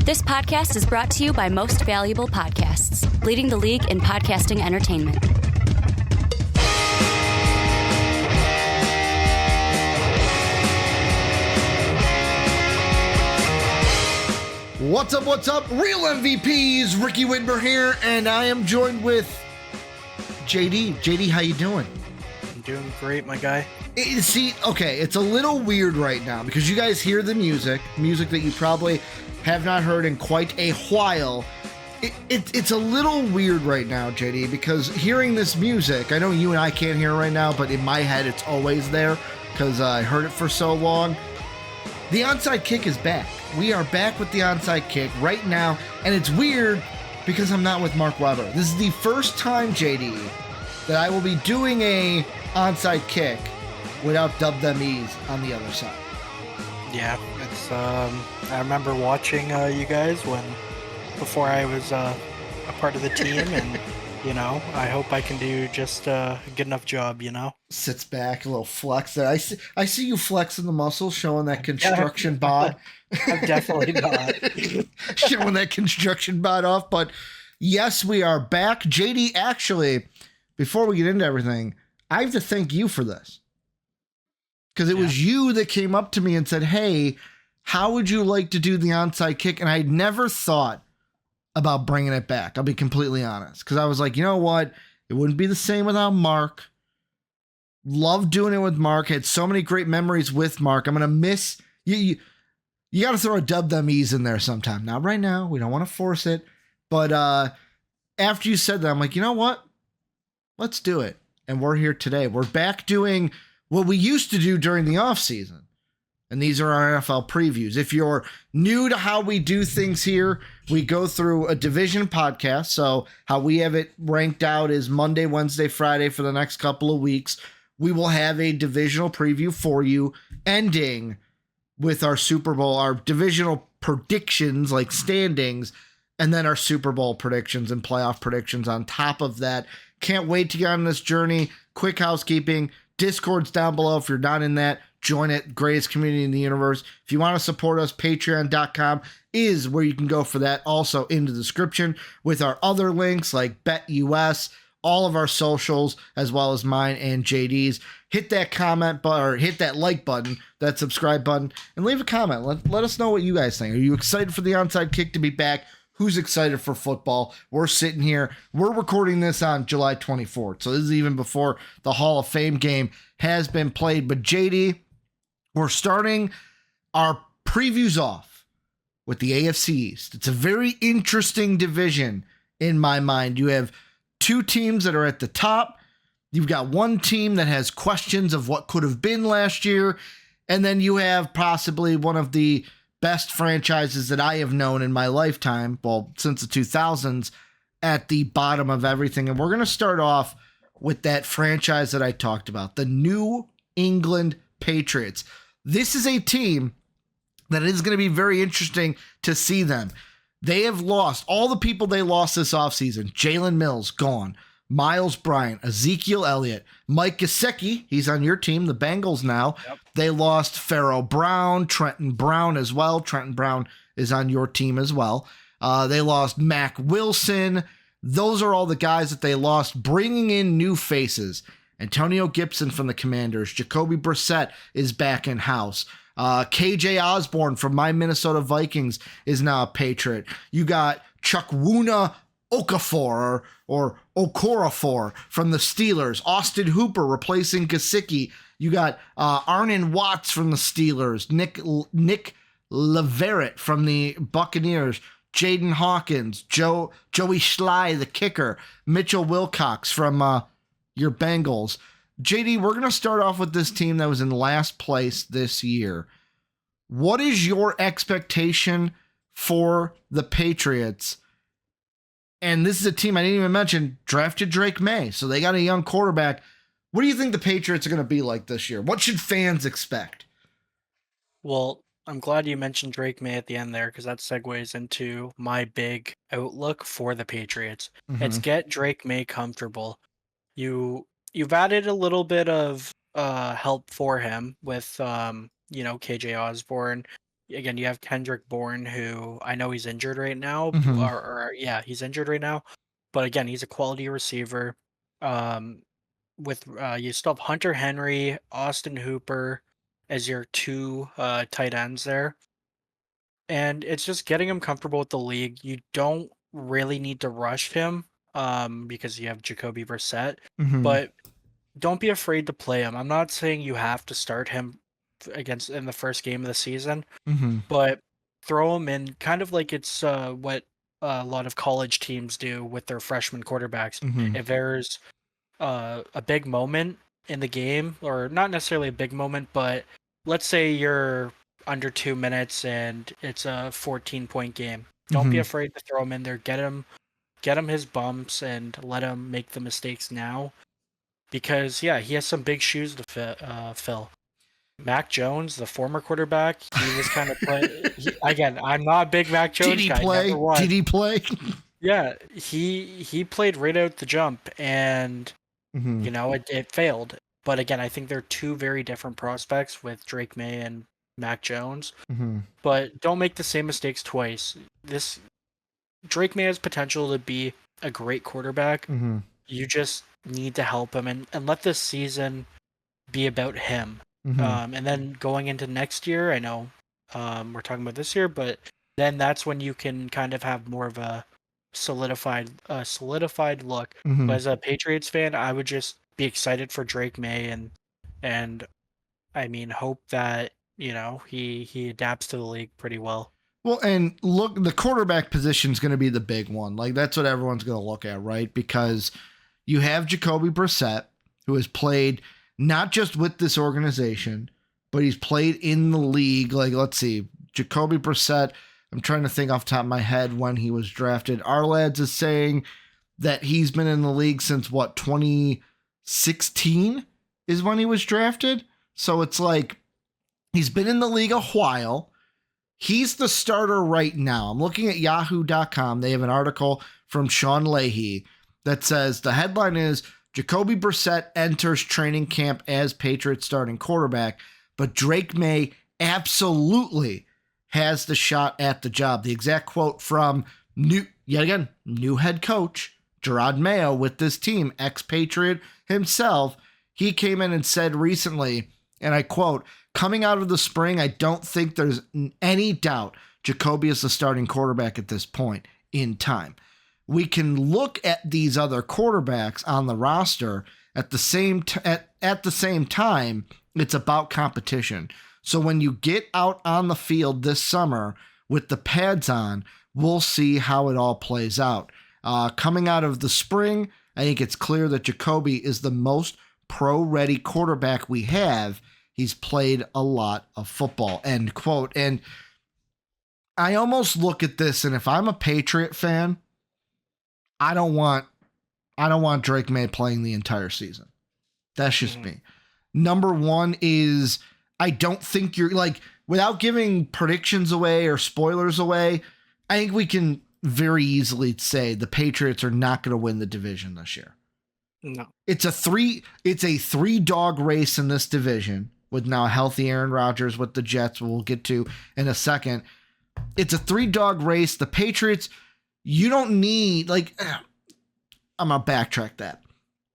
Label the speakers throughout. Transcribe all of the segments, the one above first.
Speaker 1: This podcast is brought to you by Most Valuable Podcasts, leading the league in podcasting entertainment.
Speaker 2: What's up? Real MVPs, Ricky Whitmer here, and I am joined with JD. JD, how you doing?
Speaker 3: I'm doing great, my guy.
Speaker 2: It's a little weird right now because you guys hear the music that you probably have not heard in quite a while. It's a little weird right now, JD, because hearing this music, I know you and I can't hear it right now, but in my head it's always there because I heard it for so long. The onside kick is back. We are back with the onside kick right now, and it's weird because I'm not with Mark Weber. This is the first time, JD, that I will be doing a onside kick without dub them ease on the other side.
Speaker 3: Yeah, it's I remember watching you guys before I was a part of the team, and I hope I can do just a good enough job.
Speaker 2: Sits back, a little flex there. I see you flexing the muscles, showing that construction bod.
Speaker 3: I'm definitely not
Speaker 2: showing that construction bod off. But yes, we are back. JD, actually, before we get into everything, I have to thank you for this. Because it was you that came up to me and said, hey, how would you like to do the onside kick? And I never thought about bringing it back. I'll be completely honest. Because I was like, you know what? It wouldn't be the same without Mark. Love doing it with Mark. Had so many great memories with Mark. I'm going to miss you. You got to throw a dub them ease in there sometime. Not right now. We don't want to force it. But after you said that, I'm like, you know what? Let's do it. And we're here today. We're back doing what we used to do during the offseason. And these are our NFL previews. If you're new to how we do things here, we go through a division podcast. So how we have it ranked out is Monday, Wednesday, Friday for the next couple of weeks. We will have a divisional preview for you, ending with our Super Bowl, our divisional predictions like standings, and then our Super Bowl predictions and playoff predictions on top of that. Can't wait to get on this journey. Quick housekeeping. Discord's down below. If you're not in that, join it. Greatest community in the universe. If you want to support us, patreon.com is where you can go for that. Also in the description with our other links like BETUS, all of our socials, as well as mine and JD's. Hit that comment button or hit that like button, that subscribe button, and leave a comment. Let us know what you guys think. Are you excited for the onside kick to be back? Who's excited for football? We're sitting here. We're recording this on July 24th. So this is even before the Hall of Fame game has been played. But JD, we're starting our previews off with the AFC East. It's a very interesting division in my mind. You have two teams that are at the top. You've got one team that has questions of what could have been last year. And then you have possibly one of the best franchises that I have known in my lifetime, well, since the 2000s, at the bottom of everything. And we're going to start off with that franchise that I talked about, the New England Patriots. This is a team that is going to be very interesting to see them. They have lost all the people they lost this offseason. Jalen Mills, gone. Miles Bryant, Ezekiel Elliott, Mike Gesicki, he's on your team, the Bengals now. Yep. They lost Pharaoh Brown, Trenton Brown as well. Trenton Brown is on your team as well. They lost Mac Wilson. Those are all the guys that they lost, bringing in new faces. Antonio Gibson from the Commanders. Jacoby Brissett is back in house. KJ Osborne from my Minnesota Vikings is now a Patriot. You got Chukwuna Okafor or Okorafor from the Steelers. Austin Hooper replacing Gesicki. You got Arnon Watts from the Steelers. Nick Leverett from the Buccaneers. Jaden Hawkins. Joey Schley, the kicker. Mitchell Wilcox from your Bengals. JD, we're going to start off with this team that was in last place this year. What is your expectation for the Patriots? And this is a team I didn't even mention, drafted Drake May. So they got a young quarterback. What do you think the Patriots are going to be like this year? What should fans expect?
Speaker 3: Well, I'm glad you mentioned Drake May at the end there, because that segues into my big outlook for the Patriots. Mm-hmm. It's get Drake May comfortable. You've added a little bit of help for him with KJ Osborne. again, you have Kendrick Bourne, who I know he's injured right now,
Speaker 2: Mhm.
Speaker 3: or yeah, he's injured right now. But again, he's a quality receiver. Um, with you still have Hunter Henry, Austin Hooper as your two tight ends there, and it's just getting him comfortable with the league. You don't really need to rush him, because you have Jacoby Brissett,
Speaker 2: Mhm.
Speaker 3: but don't be afraid to play him. I'm not saying you have to start him against in the first game of the season,
Speaker 2: Mhm.
Speaker 3: but throw him in kind of like it's what a lot of college teams do with their freshman quarterbacks.
Speaker 2: Mhm.
Speaker 3: If there's a big moment in the game, or not necessarily a big moment, but let's say you're under 2 minutes and it's a 14-point game. Don't be
Speaker 2: Mhm.
Speaker 3: afraid to throw him in there. Get him his bumps and let him make the mistakes now. Because yeah, he has some big shoes to fill. Mac Jones, the former quarterback, he was kind of again. I'm not a big Mac
Speaker 2: Did
Speaker 3: Jones
Speaker 2: he
Speaker 3: guy. Never
Speaker 2: play?
Speaker 3: was.
Speaker 2: Did he play?
Speaker 3: Yeah, he played right out the jump, and
Speaker 2: Mhm.
Speaker 3: it failed. But again, I think they're two very different prospects with Drake May and Mac Jones.
Speaker 2: Mhm.
Speaker 3: But don't make the same mistakes twice. This Drake May has potential to be a great quarterback.
Speaker 2: Mhm.
Speaker 3: You just need to help him and let this season be about him.
Speaker 2: Mhm.
Speaker 3: And then going into next year, I know we're talking about this year, but then that's when you can kind of have more of a solidified look. But
Speaker 2: Mhm.
Speaker 3: as a Patriots fan, I would just be excited for Drake May and I mean hope that he adapts to the league pretty well.
Speaker 2: Well, and look, the quarterback position is going to be the big one. Like that's what everyone's going to look at, right? Because you have Jacoby Brissett, who has played not just with this organization, but he's played in the league. Like, let's see, Jacoby Brissett. I'm trying to think off the top of my head when he was drafted. Our lads is saying that he's been in the league since what 2016 is when he was drafted. So it's like he's been in the league a while. He's the starter right now. I'm looking at yahoo.com. They have an article from Sean Leahy that says the headline is Jacoby Brissett enters training camp as Patriots starting quarterback, but Drake May absolutely has the shot at the job. The exact quote from new head coach Gerard Mayo with this team, ex-Patriot himself. He came in and said recently, and I quote, coming out of the spring, I don't think there's any doubt Jacoby is the starting quarterback at this point in time. We can look at these other quarterbacks on the roster at the same time. It's about competition. So when you get out on the field this summer with the pads on, we'll see how it all plays out. Coming out of the spring, I think it's clear that Jacoby is the most pro-ready quarterback we have. He's played a lot of football, end quote. And I almost look at this, and if I'm a Patriot fan, I don't want Drake May playing the entire season. That's just
Speaker 3: Mhm.
Speaker 2: me. Number one is I don't think you're like, without giving predictions away or spoilers away, I think we can very easily say the Patriots are not going to win the division this year.
Speaker 3: No.
Speaker 2: It's a three dog race in this division with now a healthy Aaron Rodgers with the Jets, we'll get to in a second. It's a 3-dog race. The Patriots, you don't need I'm gonna backtrack that.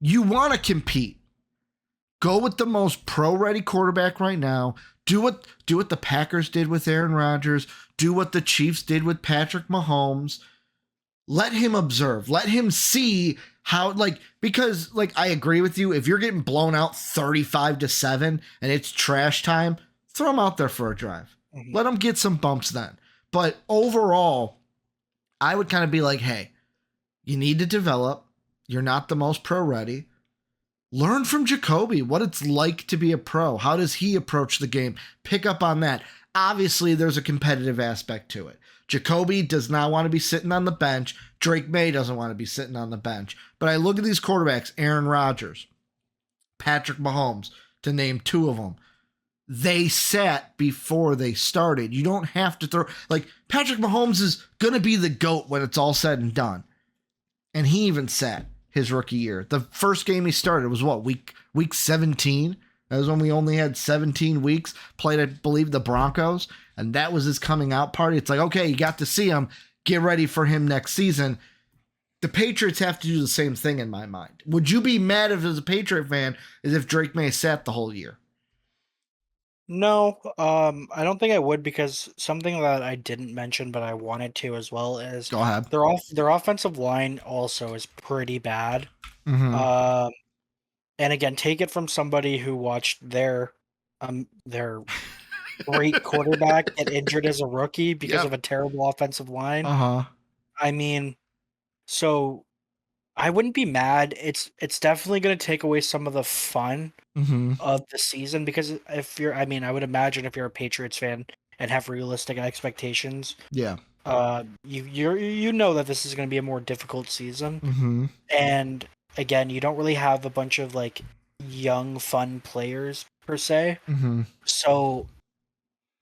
Speaker 2: You want to compete. Go with the most pro-ready quarterback right now. Do what the Packers did with Aaron Rodgers. Do what the Chiefs did with Patrick Mahomes. Let him observe. Let him see how, because I agree with you. If you're getting blown out 35-7 and it's trash time, throw him out there for a drive.
Speaker 3: Mhm.
Speaker 2: Let him get some bumps then. But overall, I would kind of be like, hey, you need to develop. You're not the most pro ready. Learn from Jacoby what it's like to be a pro. How does he approach the game? Pick up on that. Obviously, there's a competitive aspect to it. Jacoby does not want to be sitting on the bench. Drake May doesn't want to be sitting on the bench. But I look at these quarterbacks, Aaron Rodgers, Patrick Mahomes, to name two of them. They sat before they started. You don't have to throw. Patrick Mahomes is going to be the GOAT when it's all said and done. And he even sat his rookie year. The first game he started was what, week 17? That was when we only had 17 weeks, played, I believe, the Broncos, and that was his coming out party. It's like, okay, you got to see him. Get ready for him next season. The Patriots have to do the same thing in my mind. Would you be mad if, as a Patriot fan, as if Drake May sat the whole year?
Speaker 3: No, I don't think I would, because something that I didn't mention but I wanted to as well is
Speaker 2: Go ahead.
Speaker 3: their offensive line also is pretty bad.
Speaker 2: Mm-hmm.
Speaker 3: And again, take it from somebody who watched their great quarterback get injured as a rookie because of a terrible offensive line.
Speaker 2: Uh-huh.
Speaker 3: I mean, so I wouldn't be mad. It's definitely going to take away some of the fun of the season, because if you're, I mean, I would imagine if you're a Patriots fan and have realistic expectations,
Speaker 2: Yeah.
Speaker 3: you know that this is going to be a more difficult season.
Speaker 2: Mm-hmm.
Speaker 3: And again, you don't really have a bunch of like young fun players per se.
Speaker 2: Mm-hmm.
Speaker 3: So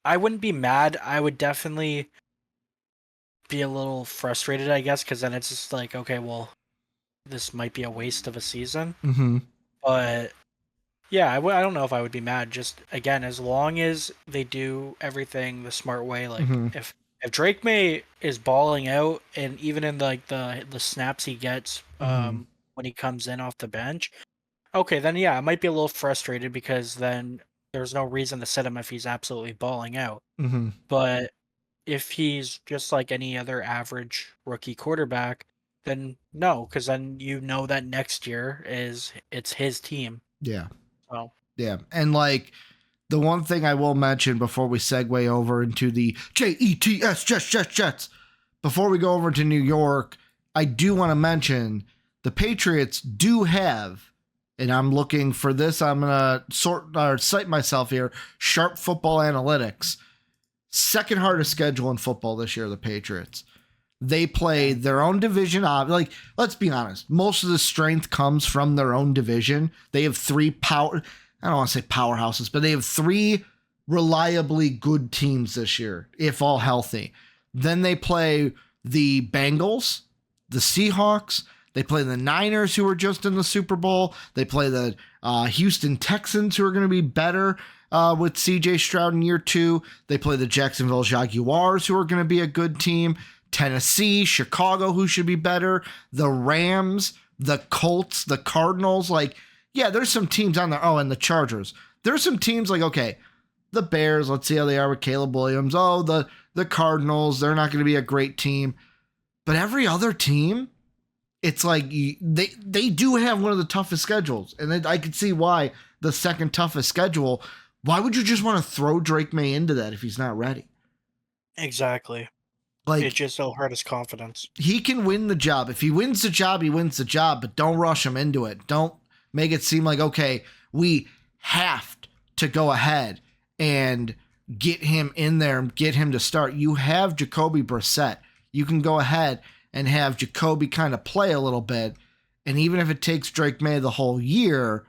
Speaker 3: I wouldn't be mad. I would definitely be a little frustrated, I guess, because then it's just like, okay, well, this might be a waste of a season.
Speaker 2: Mm-hmm.
Speaker 3: But yeah, I don't know if I would be mad. Just again, as long as they do everything the smart way, like if Drake May is balling out, and even in like the snaps he gets when he comes in off the bench, okay, then yeah, I might be a little frustrated, because then there's no reason to set him if he's absolutely balling out.
Speaker 2: Mm-hmm.
Speaker 3: But if he's just like any other average rookie quarterback, then no, because then you know that next year it's his team.
Speaker 2: Yeah.
Speaker 3: So
Speaker 2: Yeah. And like the one thing I will mention before we segue over into the Jets, Jets, before we go over to New York, I do want to mention the Patriots do have, and I'm looking for this, I'm going to cite myself here, Sharp Football Analytics. Second hardest schedule in football this year, the Patriots. They play their own division. Like, let's be honest, most of the strength comes from their own division. They have I don't want to say powerhouses, but they have 3 reliably good teams this year, if all healthy. Then they play the Bengals, the Seahawks. They play the Niners, who are just in the Super Bowl. They play the Houston Texans, who are going to be better with CJ Stroud in year 2. They play the Jacksonville Jaguars, who are going to be a good team. Tennessee, Chicago, who should be better. The Rams, the Colts, the Cardinals. Like, yeah, there's some teams on there. Oh, and the Chargers. There's some teams like, okay, the Bears, let's see how they are with Caleb Williams. Oh, the Cardinals, they're not going to be a great team. But every other team, it's like they do have one of the toughest schedules. And I can see why the second toughest schedule. Why would you just want to throw Drake May into that if he's not ready?
Speaker 3: exactly.
Speaker 2: Like,
Speaker 3: It just will hurt his confidence.
Speaker 2: he can win the job. If he wins the job, he wins the job, but don't rush him into it. Don't make it seem like, okay, we have to go ahead and get him in there and get him to start. You have Jacoby Brissett. You can go ahead and have Jacoby kind of play a little bit. And even if it takes Drake May the whole year,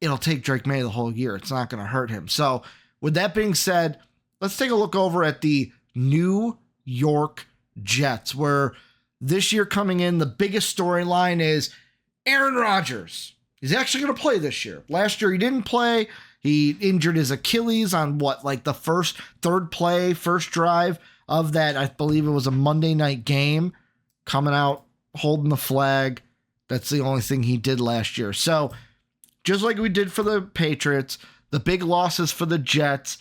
Speaker 2: it'll take Drake May the whole year. It's not going to hurt him. So with that being said, let's take a look over at the New York Jets, where this year coming in, the biggest storyline is Aaron Rodgers. He's actually going to play this year. Last year he didn't play. He injured his Achilles on the first drive of that. I believe it was a Monday night game, coming out holding the flag. That's the only thing he did last year. So just like we did for the Patriots, the big losses for the Jets,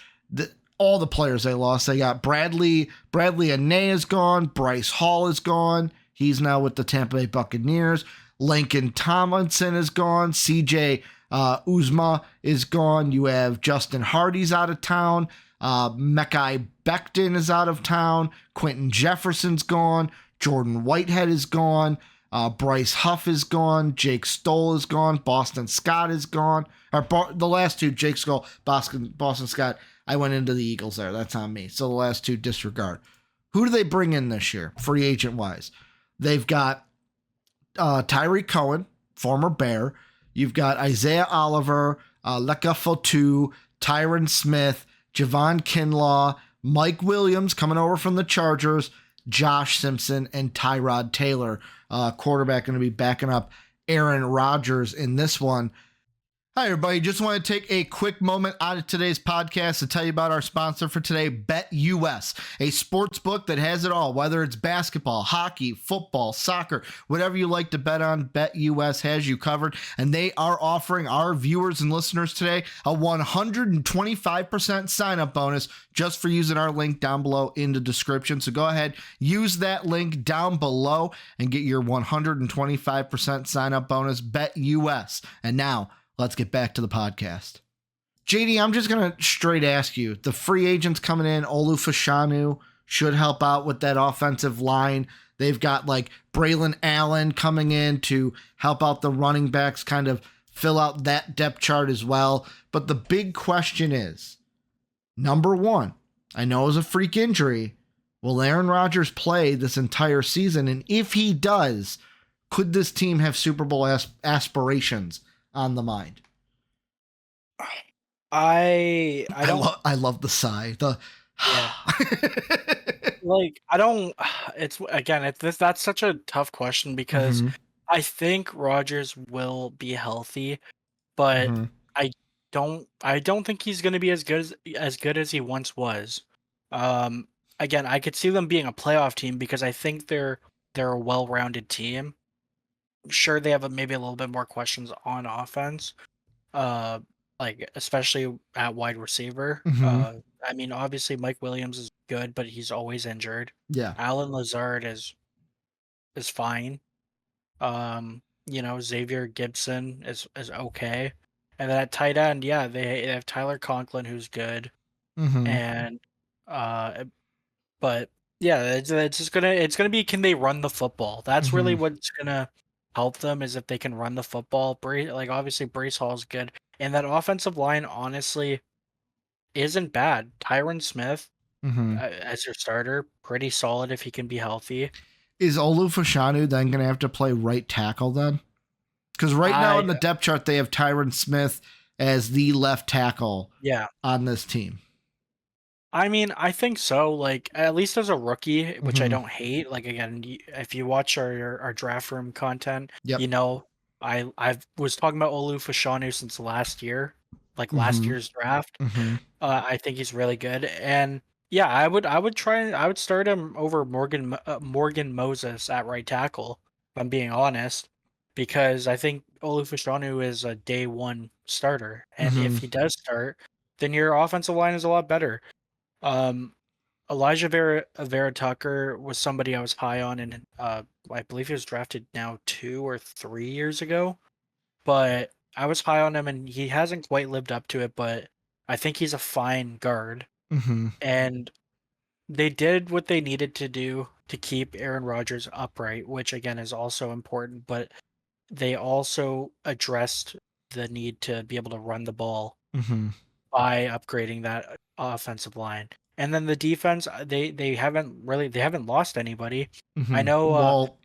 Speaker 2: all the players they lost. They got Bradley Anae is gone. Bryce Hall is gone. He's now with the Tampa Bay Buccaneers. Lincoln Tomlinson is gone. CJ Uzma is gone. You have Justin Hardy's out of town. Mekhi Becton is out of town. Quentin Jefferson's gone. Jordan Whitehead is gone. Bryce Huff is gone. Jake Stoll is gone. Boston Scott is gone. The last two, Jake Stoll, Boston Scott. I went into the Eagles there. That's on me. So the last two, disregard. Who do they bring in this year, free agent-wise? They've got Tyreek Cohen, former Bear. You've got Isaiah Oliver, Leka Fotu, Tyron Smith, Javon Kinlaw, Mike Williams coming over from the Chargers, Josh Simpson, and Tyrod Taylor, quarterback, going to be backing up Aaron Rodgers in this one. Hi, everybody. Just want to take a quick moment out of today's podcast to tell you about our sponsor for today, BETUS, a sports book that has it all, whether it's basketball, hockey, football, soccer, whatever you like to bet on, BETUS has you covered. And they are offering our viewers and listeners today a 125% sign-up bonus just for using our link down below in the description. So go ahead, use that link down below and get your 125% sign-up bonus, BETUS. And now, let's get back to the podcast. JD, I'm just going to straight ask you. The free agents coming in, Olu Fashanu should help out with that offensive line. They've got like Braylon Allen coming in to help out the running backs, kind of fill out that depth chart as well. But the big question is, number one, I know it was a freak injury. Will Aaron Rodgers play this entire season? And if he does, could this team have Super Bowl aspirations on the mind?
Speaker 3: I
Speaker 2: love the sigh.
Speaker 3: Like I don't. It's again. That's such a tough question because I think Rodgers will be healthy, but I don't think he's going to be as good as he once was. Again, I could see them being a playoff team because I think they're a well-rounded team. Sure, they have maybe a little bit more questions on offense, like especially at wide receiver. I mean, obviously Mike Williams is good, but he's always injured.
Speaker 2: Yeah.
Speaker 3: Alan Lazard is fine. Xavier Gibson is okay, and then at tight end, yeah, they have Tyler Conklin who's good, and but yeah, it's gonna be, can they run the football? That's really what's gonna help them, is if they can run the football. Like obviously Brace Hall's good, and that offensive line honestly isn't bad. Tyron Smith as your starter, pretty solid if he can be healthy.
Speaker 2: Is Olu Fashanu then going to have to play right tackle then? Because right now in the depth chart they have Tyron Smith as the left tackle. On this team.
Speaker 3: I mean, I think so. Like at least as a rookie, which I don't hate. Like again, if you watch our draft room content, I was talking about Olu Fashanu since last year, like last year's draft. I think he's really good, and yeah, I would start him over Morgan Moses at right tackle. If I'm being honest, because I think Olu Fashanu is a day one starter, and if he does start, then your offensive line is a lot better. Elijah Vera Tucker was somebody I was high on, and I believe he was drafted now 2 or 3 years ago. But I was high on him, and he hasn't quite lived up to it. But I think he's a fine guard, and they did what they needed to do to keep Aaron Rodgers upright, which again is also important. But they also addressed the need to be able to run the ball by upgrading that offensive line. And then the defense, they haven't lost anybody. I know.
Speaker 2: Well,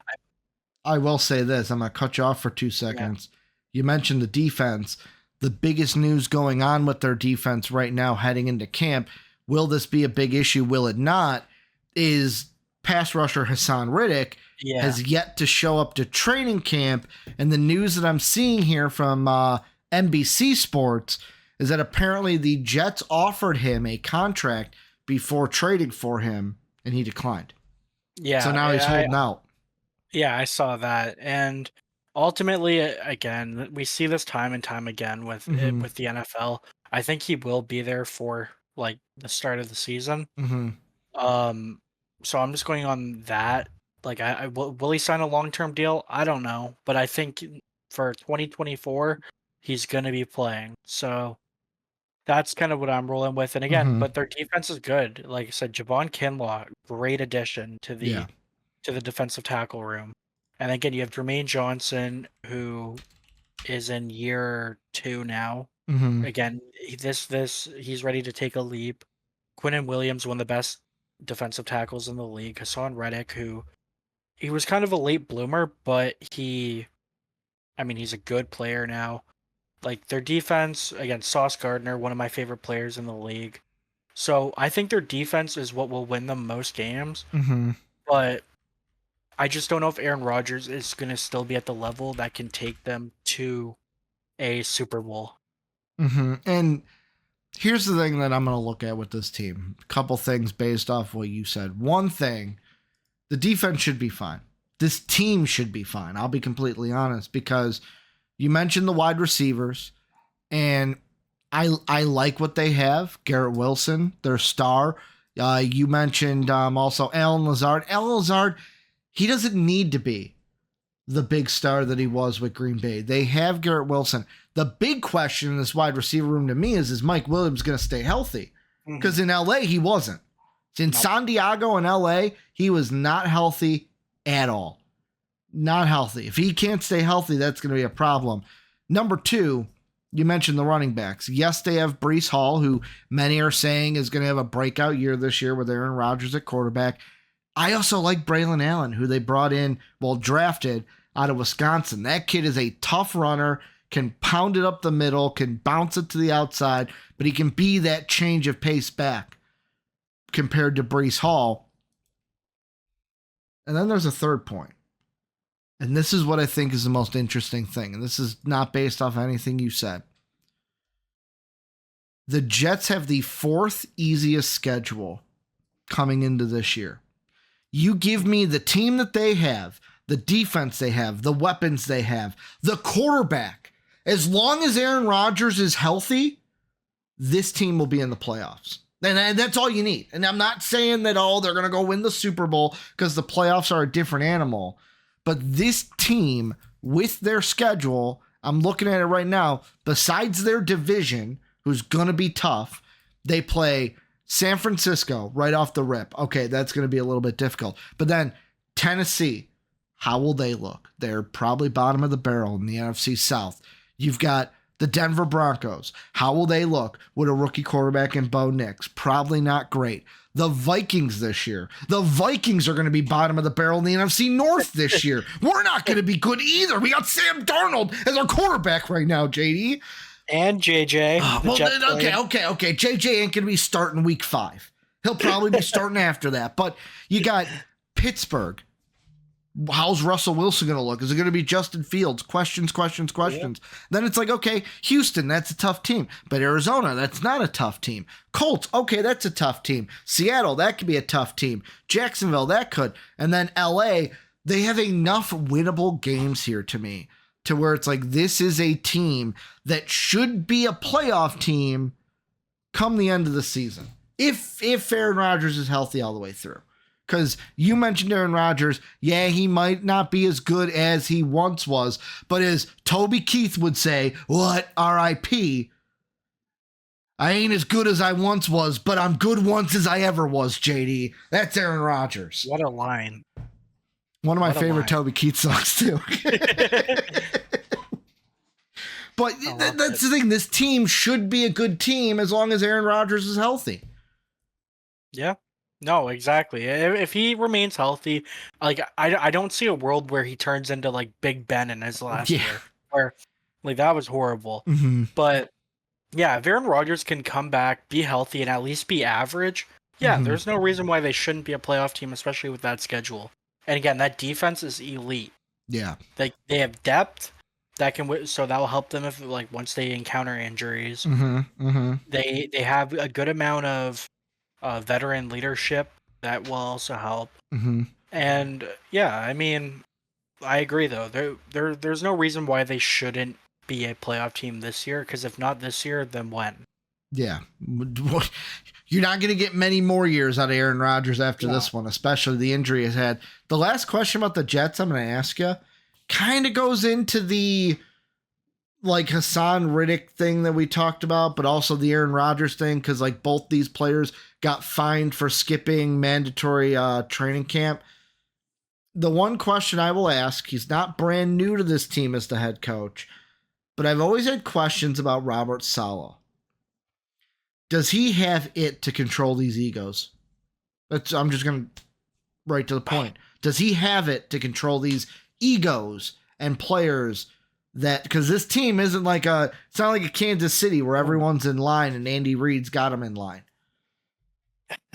Speaker 2: I will say this. I'm going to cut you off for 2 seconds. Yeah. You mentioned the defense. The biggest news going on with their defense right now heading into camp, will this be a big issue, will it not, is pass rusher Hassan Riddick has yet to show up to training camp. And the news that I'm seeing here from NBC Sports is that apparently the Jets offered him a contract before trading for him, and he declined.
Speaker 3: Yeah.
Speaker 2: So now he's holding out.
Speaker 3: Yeah, I saw that. And ultimately, again, we see this time and time again with the NFL. I think he will be there for like the start of the season. So I'm just going on that. Like, will he sign a long-term deal? I don't know, but I think for 2024, he's going to be playing. So that's kind of what I'm rolling with. And again, but their defense is good. Like I said, Javon Kinlaw, great addition to the defensive tackle room. And again, you have Jermaine Johnson, who is in year 2 now. Again, he's ready to take a leap. Quinnen Williams, one of the best defensive tackles in the league. Hassan Reddick, who he was kind of a late bloomer, but he's a good player now. Like their defense, again, Sauce Gardner, one of my favorite players in the league. So I think their defense is what will win them most games. But I just don't know if Aaron Rodgers is going to still be at the level that can take them to a Super Bowl.
Speaker 2: And here's the thing that I'm going to look at with this team. A couple things based off what you said. One thing, the defense should be fine. This team should be fine. I'll be completely honest, because you mentioned the wide receivers, and I like what they have. Garrett Wilson, their star. You mentioned also Alan Lazard. Alan Lazard, he doesn't need to be the big star that he was with Green Bay. They have Garrett Wilson. The big question in this wide receiver room to me is Mike Williams going to stay healthy? Because in LA, he wasn't. In San Diego and LA, he was not healthy at all. Not healthy. If he can't stay healthy, that's going to be a problem. Number two, you mentioned the running backs. Yes, they have Breece Hall, who many are saying is going to have a breakout year this year with Aaron Rodgers at quarterback. I also like Braylon Allen, who they brought in, drafted out of Wisconsin. That kid is a tough runner, can pound it up the middle, can bounce it to the outside, but he can be that change of pace back compared to Breece Hall. And then there's a third point. And this is what I think is the most interesting thing. And this is not based off anything you said. The Jets have the fourth easiest schedule coming into this year. You give me the team that they have, the defense they have, the weapons they have, the quarterback. As long as Aaron Rodgers is healthy, this team will be in the playoffs. And that's all you need. And I'm not saying that, they're going to go win the Super Bowl, because the playoffs are a different animal. But this team, with their schedule, I'm looking at it right now, besides their division, who's going to be tough, they play San Francisco right off the rip. Okay, that's going to be a little bit difficult. But then Tennessee, how will they look? They're probably bottom of the barrel in the NFC South. You've got the Denver Broncos. How will they look with a rookie quarterback in Bo Nix? Probably not great. The Vikings this year. The Vikings are going to be bottom of the barrel in the NFC North this year. We're not going to be good either. We got Sam Darnold as our quarterback right now, JD.
Speaker 3: And JJ.
Speaker 2: Okay. JJ ain't going to be starting week 5. He'll probably be starting after that. But you got Pittsburgh. How's Russell Wilson going to look? Is it going to be Justin Fields? Questions. Yeah. Then it's like, okay, Houston, that's a tough team. But Arizona, that's not a tough team. Colts, okay, that's a tough team. Seattle, that could be a tough team. Jacksonville, that could. And then LA, they have enough winnable games here to me to where it's like, this is a team that should be a playoff team come the end of the season. If Aaron Rodgers is healthy all the way through. Because you mentioned Aaron Rodgers. Yeah, he might not be as good as he once was. But as Toby Keith would say, what, R.I.P., I ain't as good as I once was, but I'm good once as I ever was, JD. That's Aaron Rodgers.
Speaker 3: What a line.
Speaker 2: One of my favorite Toby Keith songs, too. But that's the thing. This team should be a good team as long as Aaron Rodgers is healthy.
Speaker 3: Yeah. No, exactly. If he remains healthy, like I don't see a world where he turns into like Big Ben in his last year, where like that was horrible.
Speaker 2: Mm-hmm.
Speaker 3: But yeah, if Aaron Rodgers can come back, be healthy, and at least be average, there's no reason why they shouldn't be a playoff team, especially with that schedule. And again, that defense is elite.
Speaker 2: Yeah,
Speaker 3: they have depth that can, so that will help them if like once they encounter injuries. They have a good amount of veteran leadership that will also help. And yeah, I mean, I agree though. There's no reason why they shouldn't be a playoff team this year, because if not this year, then when?
Speaker 2: Yeah. You're not going to get many more years out of Aaron Rodgers after this one, especially the injury he's had. The last question about the Jets I'm going to ask you kind of goes into the like Hassan Riddick thing that we talked about, but also the Aaron Rodgers thing, because like both these players got fined for skipping mandatory training camp. The one question I will ask, he's not brand new to this team as the head coach, but I've always had questions about Robert Saleh. Does he have it to control these egos? I'm just going to right to the point. Does he have it to control these egos and players? That because this team isn't like it's not like a Kansas City where everyone's in line and Andy Reid's got them in line.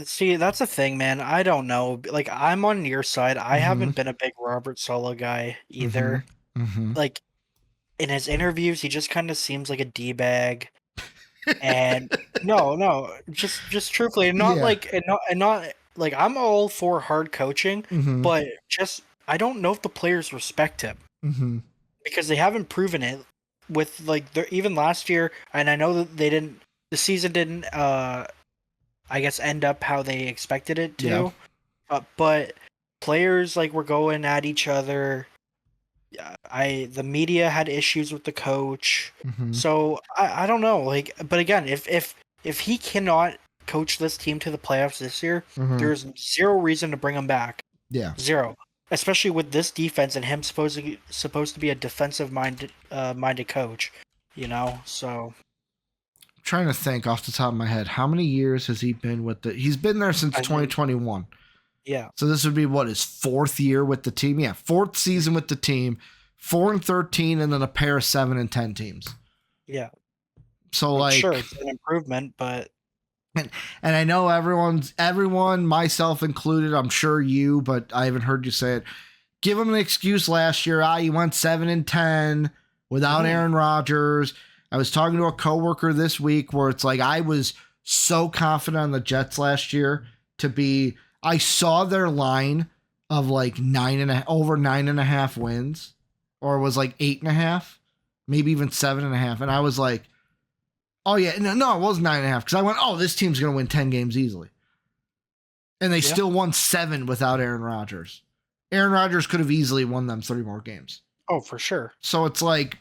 Speaker 3: See, that's the thing, man. I don't know. Like, I'm on your side. I haven't been a big Robert Saleh guy either. Like, in his interviews, he just kind of seems like a D-bag. And no, just truthfully, and not
Speaker 2: Yeah.
Speaker 3: like, and not like, I'm all for hard coaching,
Speaker 2: Mm-hmm.
Speaker 3: but just I don't know if the players respect him
Speaker 2: Mm-hmm.
Speaker 3: because they haven't proven it with like even last year, and I know that the season didn't I guess end up how they expected it
Speaker 2: Yeah.
Speaker 3: to, but players like were going at each other. The media had issues with the coach,
Speaker 2: Mm-hmm.
Speaker 3: so I don't know. Like, but again, if he cannot coach this team to the playoffs this year,
Speaker 2: Mm-hmm.
Speaker 3: there's zero reason to bring him back.
Speaker 2: Yeah.
Speaker 3: Zero, especially with this defense and him supposed to be a defensive minded coach. So
Speaker 2: I'm trying to think off the top of my head, how many years has he been with he's been there since
Speaker 3: I think
Speaker 2: 2021.
Speaker 3: yeah,
Speaker 2: So this would be his 4th year with the team. Yeah, 4th season with the team, 4-13, and then a pair of 7-10 teams.
Speaker 3: yeah.
Speaker 2: So
Speaker 3: Well,
Speaker 2: like,
Speaker 3: sure, it's an improvement, but
Speaker 2: and I know everyone, myself included, I'm sure you, but I haven't heard you say it. Give him an excuse last year. You went 7-10 without Aaron Rodgers. I was talking to a coworker this week where it's like I was so confident on the Jets last year I saw their line of like over 9.5 wins, or it was like 8.5, maybe even 7.5. And I was like, oh yeah, no, it was 9.5. Cause I went, oh, this team's going to win 10 games easily. And they still won 7 without Aaron Rodgers. Aaron Rodgers could have easily won them 3 more games.
Speaker 3: oh, for sure.
Speaker 2: So it's like,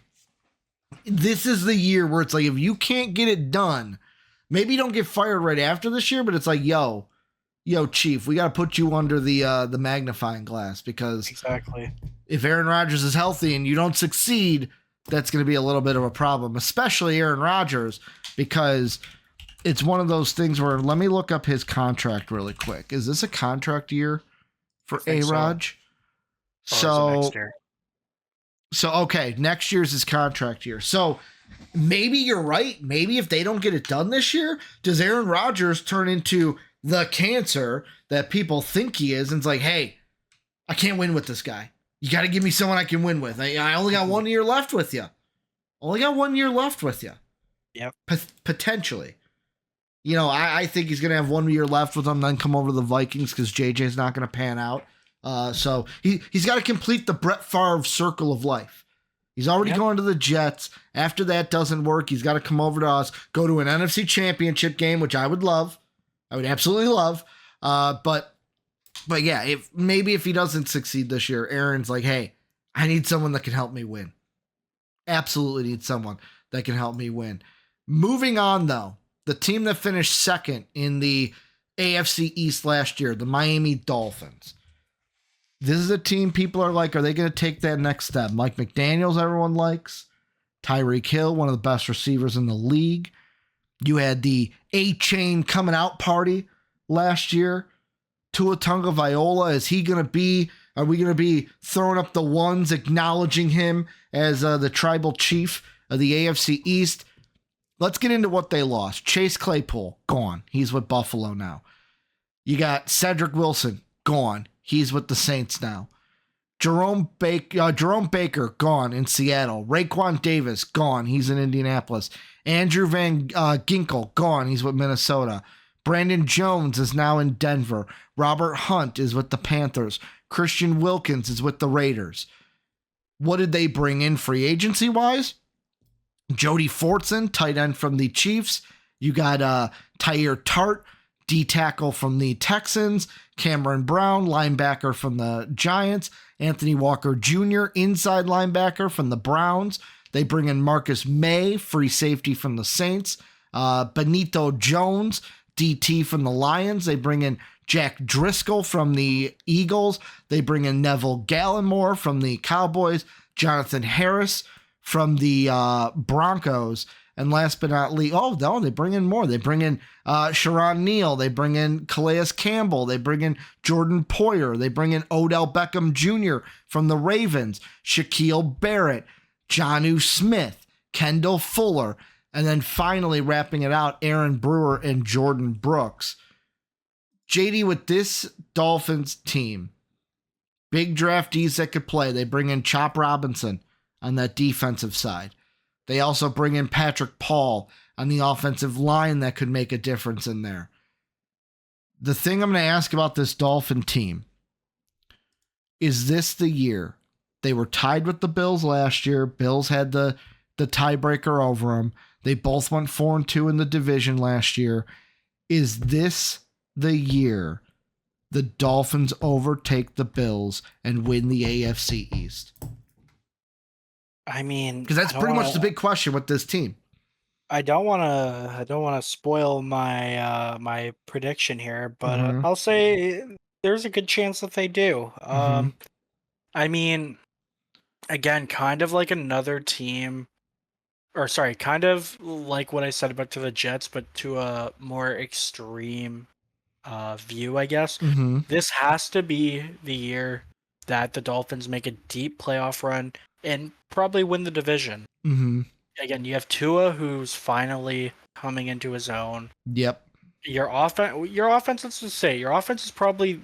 Speaker 2: this is the year where it's like, if you can't get it done, maybe you don't get fired right after this year, but it's like, yo, Chief, we got to put you under the magnifying glass, because
Speaker 3: Exactly.
Speaker 2: if Aaron Rodgers is healthy and you don't succeed, that's going to be a little bit of a problem, especially Aaron Rodgers, because it's one of those things where, let me look up his contract really quick. Is this a contract year for A-Rod? So okay, next year's his contract year. So maybe you're right. Maybe if they don't get it done this year, does Aaron Rodgers turn into the cancer that people think he is, and it's like, hey, I can't win with this guy. You got to give me someone I can win with. I only got 1 year left with you.
Speaker 3: Yep.
Speaker 2: Potentially. I think he's going to have 1 year left with him, then come over to the Vikings because JJ's not going to pan out. So he's got to complete the Brett Favre circle of life. He's already going to the Jets. After that doesn't work, he's got to come over to us, go to an NFC Championship game, which I would love. I would absolutely love. But yeah, if he doesn't succeed this year, Aaron's like, hey, I need someone that can help me win. Absolutely need someone that can help me win. Moving on, though, the team that finished second in the AFC East last year, the Miami Dolphins. This is a team people are like, are they going to take that next step? Mike McDaniels, everyone likes. Tyreek Hill, one of the best receivers in the league. You had the A-Chain coming out party last year. Tua Tagovailoa, are we going to be throwing up the ones, acknowledging him as the tribal chief of the AFC East? Let's get into what they lost. Chase Claypool, gone. He's with Buffalo now. You got Cedric Wilson, gone. He's with the Saints now. Jerome Baker, gone in Seattle. Raekwon Davis, gone. He's in Indianapolis. Andrew Van Ginkel, gone. He's with Minnesota. Brandon Jones is now in Denver. Robert Hunt is with the Panthers. Christian Wilkins is with the Raiders. What did they bring in free agency-wise? Jody Fortson, tight end from the Chiefs. You got Tyir Tart, D-tackle from the Texans. Cameron Brown, linebacker from the Giants. Anthony Walker Jr., inside linebacker from the Browns. They bring in Marcus May, free safety from the Saints. Benito Jones, DT from the Lions. They bring in Jack Driscoll from the Eagles. They bring in Neville Gallimore from the Cowboys. Jonathan Harris from the Broncos. And last but not least, they bring in more. They bring in Sharon Neal. They bring in Calais Campbell. They bring in Jordan Poyer. They bring in Odell Beckham Jr. from the Ravens. Shaquille Barrett, Jonnu Smith, Kendall Fuller, and then finally wrapping it out, Aaron Brewer and Jordan Brooks. JD, with this Dolphins team, big draftees that could play. They bring in Chop Robinson on that defensive side. They also bring in Patrick Paul on the offensive line that could make a difference in there. The thing I'm going to ask about this Dolphin team, is this the year? They were tied with the Bills last year. Bills had the tiebreaker over them. They both went 4-2 in the division last year. Is this the year the Dolphins overtake the Bills and win the AFC East?
Speaker 3: I mean,
Speaker 2: because that's pretty much the big question with this team.
Speaker 3: I don't want to spoil my my prediction here, but I'll say there's a good chance that they do. I mean, again, kind of like another team, or sorry, kind of like what I said about to the Jets, but to a more extreme view, I guess. This has to be the year that the Dolphins make a deep playoff run and probably win the division. Again, you have Tua, who's finally coming into his own.
Speaker 2: Yep.
Speaker 3: Your offense, let's just say, your offense is probably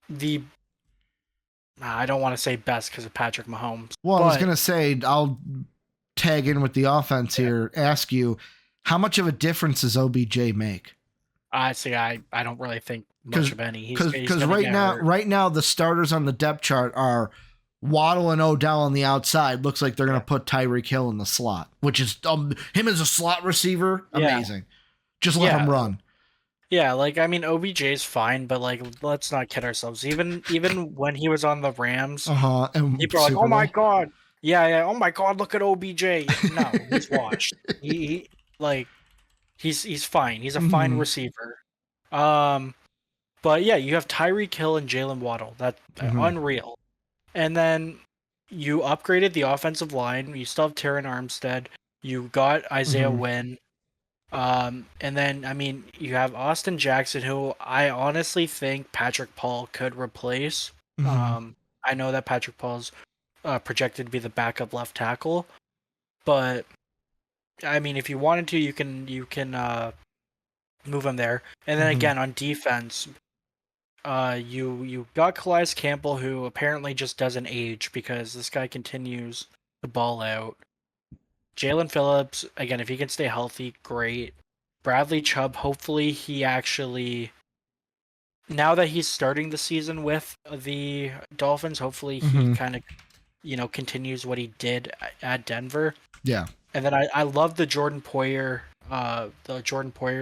Speaker 3: the, I don't want to say best because of Patrick Mahomes.
Speaker 2: Well, I was going to say, I'll tag in with the offense here, ask you, how much of a difference does OBJ make?
Speaker 3: I don't really think much of any.
Speaker 2: Because right now, the starters on the depth chart are Waddle and Odell on the outside. Looks like they're going to put Tyreek Hill in the slot, which is him as a slot receiver. Amazing. Just let him run.
Speaker 3: Yeah, like, I mean, OBJ's fine, but like, let's not kid ourselves. Even when he was on the Rams, and people are like, "Oh my god, yeah, oh my god, look at OBJ." No, he's washed. He's fine. He's a fine receiver. But yeah, you have Tyreek Hill and Jalen Waddle. That's unreal. And then you upgraded the offensive line. You still have Terran Armstead. You got Isaiah Wynn. And then, I mean, you have Austin Jackson, who I honestly think Patrick Paul could replace. I know that Patrick Paul's projected to be the backup left tackle, but I mean, if you wanted to, you can move him there. And then again, on defense, you got Calais Campbell, who apparently just doesn't age because this guy continues to ball out. Jalen Phillips, again, if he can stay healthy, great. Bradley Chubb, hopefully he actually, now that he's starting the season with the Dolphins, hopefully he kind of, continues what he did at Denver.
Speaker 2: Yeah.
Speaker 3: And then I love the Jordan Poyer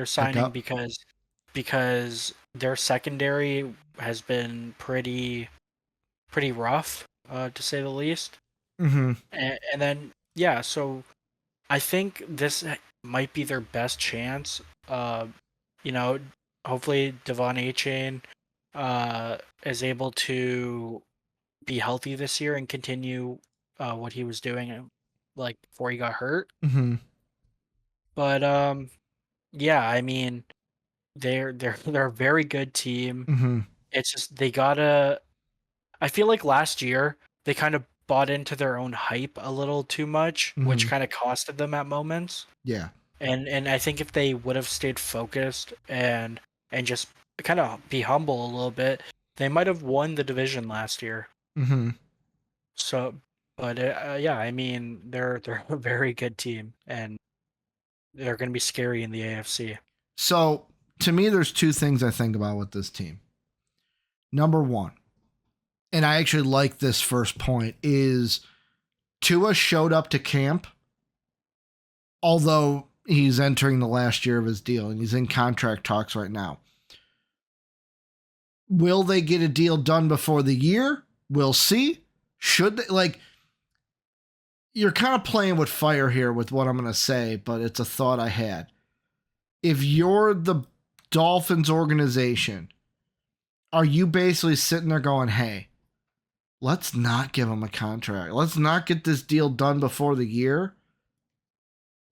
Speaker 3: signing because their secondary has been pretty rough, to say the least. And then, yeah, so I think this might be their best chance. Hopefully Devon Achane is able to be healthy this year and continue what he was doing like before he got hurt. But yeah, I mean, they're a very good team. It's just I feel like last year they kind of bought into their own hype a little too much, which kind of costed them at moments.
Speaker 2: Yeah.
Speaker 3: And I think if they would have stayed focused and just kind of be humble a little bit, they might have won the division last year. So, but yeah, I mean, they're a very good team, and they're going to be scary in the AFC.
Speaker 2: So, to me, there's two things I think about with this team. Number one, and I actually like this first point, is Tua showed up to camp, although he's entering the last year of his deal and he's in contract talks right now. Will they get a deal done before the year? We'll see. Should they? Like, you're kind of playing with fire here with what I'm going to say, but it's a thought I had. If you're the Dolphins organization, are you basically sitting there going, hey, let's not give him a contract. Let's not get this deal done before the year.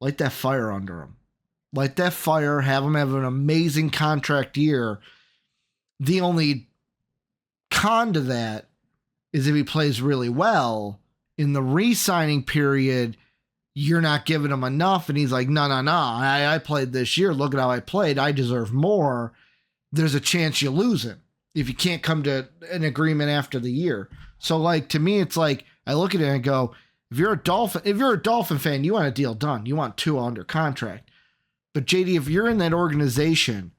Speaker 2: Light that fire under him. Light that fire, have him have an amazing contract year. The only con to that is if he plays really well, in the re-signing period, you're not giving him enough. And he's like, no, I played this year. Look at how I played. I deserve more. There's a chance you lose him if you can't come to an agreement after the year. So, like, to me, it's like, I look at it and go, If you're a Dolphin fan, you want a deal done. You want Tua under contract. But JD, if you're in that organization,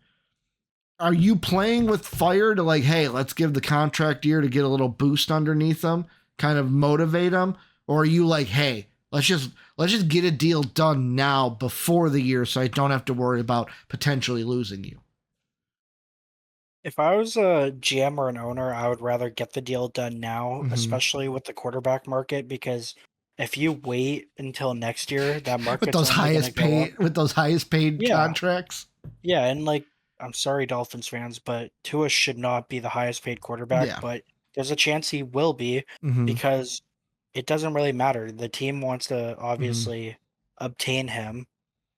Speaker 2: are you playing with fire to like, hey, let's give the contract year to get a little boost underneath them, kind of motivate them? Or are you like, hey, let's just get a deal done now before the year so I don't have to worry about potentially losing you?
Speaker 3: If I was a GM or an owner, I would rather get the deal done now, especially with the quarterback market, because if you wait until next year, that
Speaker 2: with
Speaker 3: market's
Speaker 2: those
Speaker 3: only going to go up.
Speaker 2: with those highest paid
Speaker 3: Yeah,
Speaker 2: contracts.
Speaker 3: yeah, and like I'm sorry, Dolphins fans, but Tua should not be the highest paid quarterback,
Speaker 2: Yeah.
Speaker 3: but there's a chance he will be because it doesn't really matter. The team wants to obviously obtain him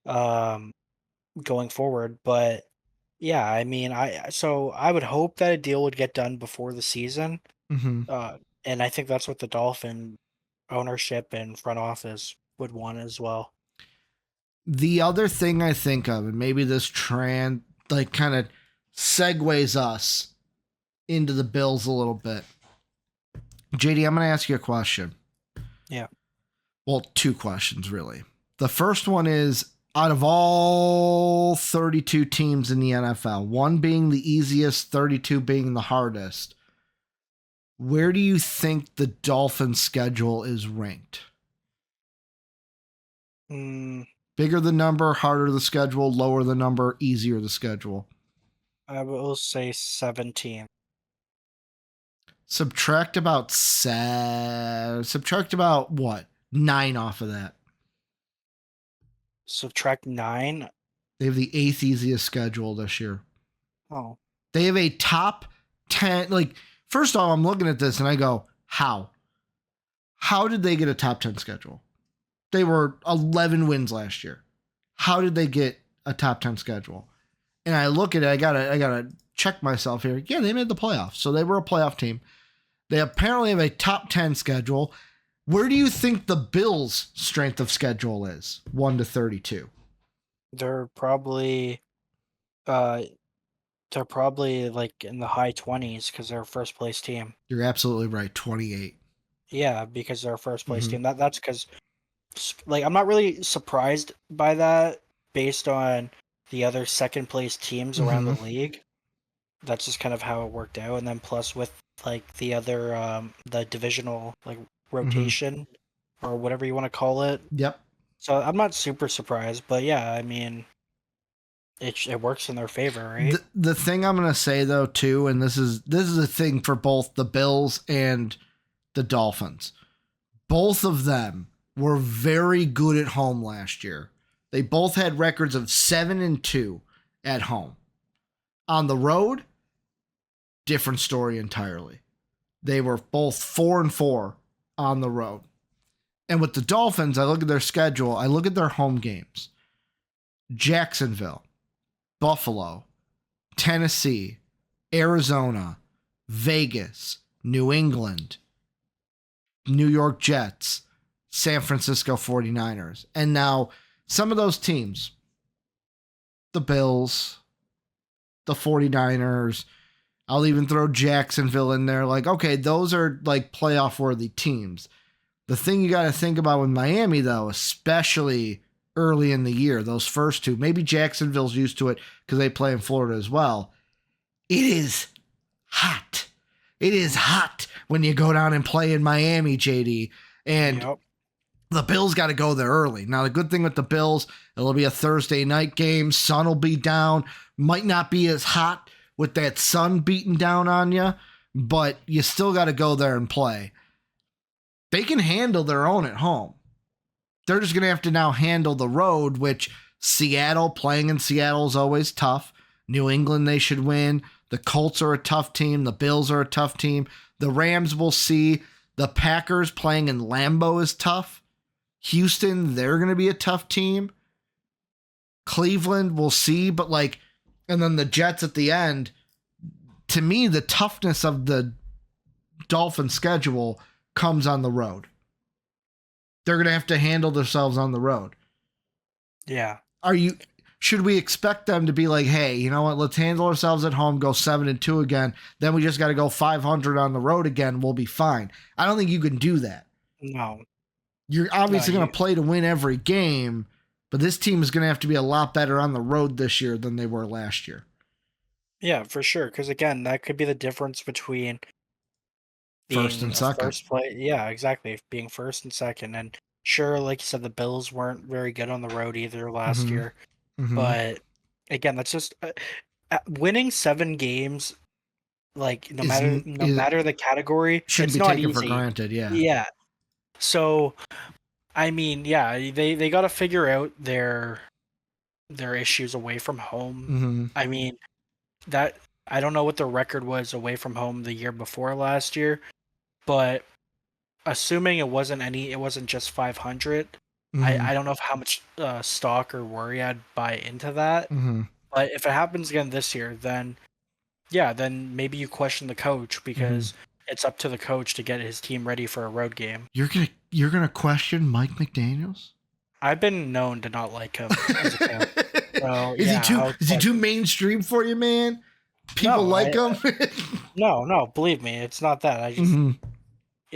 Speaker 3: um going forward, but yeah, I mean, I would hope that a deal would get done before the season. And I think that's what the Dolphin ownership and front office would want as well.
Speaker 2: The other thing I think of, and maybe this kind of segues us into the Bills a little bit. JD, I'm going to ask you a question.
Speaker 3: Yeah.
Speaker 2: Well, two questions, really. The first one is, out of all 32 teams in the NFL, one being the easiest, 32 being the hardest, where do you think the Dolphins' schedule is ranked? Bigger the number, harder the schedule, lower the number, easier the schedule?
Speaker 3: I will say 17.
Speaker 2: Subtract about what? 9 off of that.
Speaker 3: Subtract 9?
Speaker 2: They have the 8th easiest schedule this year.
Speaker 3: Oh.
Speaker 2: They have a top 10. Like, first of all, I'm looking at this and I go, how? How did they get a top 10 schedule? They were 11 wins last year. How did they get a top 10 schedule? And I look at it, I gotta check myself here. Yeah, they made the playoffs. So they were a playoff team. They apparently have a top 10 schedule. Where do you think the Bills' strength of schedule is? 1 to 32.
Speaker 3: They're probably like in the high 20s because they're a first place team.
Speaker 2: You're absolutely right. 28.
Speaker 3: Yeah, because they're a first place team. That's because like I'm not really surprised by that based on the other second place teams around the league. That's just kind of how it worked out. And then plus with like the other the divisional like rotation or whatever you want to call it.
Speaker 2: Yep.
Speaker 3: So I'm not super surprised, but yeah, I mean it works in their favor, right?
Speaker 2: The thing I'm gonna say though too, and this is a thing for both the Bills and the Dolphins. Both of them were very good at home last year. They both had records of 7-2 at home. On the road, different story entirely. They were both 4-4 on the road. And with the Dolphins, I look at their schedule, I look at their home games. Jacksonville, Buffalo, Tennessee, Arizona, Vegas, New England, New York Jets, San Francisco 49ers. And now some of those teams, the Bills, the 49ers, I'll even throw Jacksonville in there. Like, okay, those are like playoff worthy teams. The thing you got to think about with Miami, though, especially early in the year, those first two, maybe Jacksonville's used to it because they play in Florida as well. It is hot. It is hot when you go down and play in Miami, JD. And the Bills got to go there early. Now, the good thing with the Bills, it'll be a Thursday night game. Sun will be down. Might not be as hot with that sun beating down on you, but you still got to go there and play. They can handle their own at home. They're just going to have to now handle the road, which Seattle, playing in Seattle is always tough. New England, they should win. The Colts are a tough team. The Bills are a tough team. The Rams, we'll see. The Packers playing in Lambeau is tough. Houston, they're going to be a tough team. Cleveland, we'll see. But and then the Jets at the end. To me, the toughness of the Dolphin schedule comes on the road. They're going to have to handle themselves on the road.
Speaker 3: Yeah.
Speaker 2: Should we expect them to be like, hey, you know what? Let's handle ourselves at home, go 7-2 again. Then we just got to go 500 on the road again. We'll be fine. I don't think you can do that.
Speaker 3: No.
Speaker 2: You're obviously going to play to win every game, but this team is going to have to be a lot better on the road this year than they were last year.
Speaker 3: Yeah, for sure. Because again, that could be the difference between
Speaker 2: First
Speaker 3: being
Speaker 2: and
Speaker 3: a
Speaker 2: second.
Speaker 3: first play. Yeah, exactly. Being first and second. And sure, like you said, the Bills weren't very good on the road either last year. But again, that's just winning 7 games. Like no matter the category,
Speaker 2: shouldn't
Speaker 3: it's
Speaker 2: be
Speaker 3: not
Speaker 2: taken
Speaker 3: easy.
Speaker 2: for granted. Yeah.
Speaker 3: Yeah. So, I mean, yeah, they got to figure out their issues away from home. I mean, that I don't know what the record was away from home the year before last year, but assuming it wasn't just 500. I don't know how much stock or worry I'd buy into that. But if it happens again this year, then maybe you question the coach because it's up to the coach to get his team ready for a road game.
Speaker 2: You're gonna question Mike McDaniels?
Speaker 3: I've been known to not like him as a coach. So,
Speaker 2: is he too mainstream for you, man? People like him?
Speaker 3: No, believe me, it's not that. I just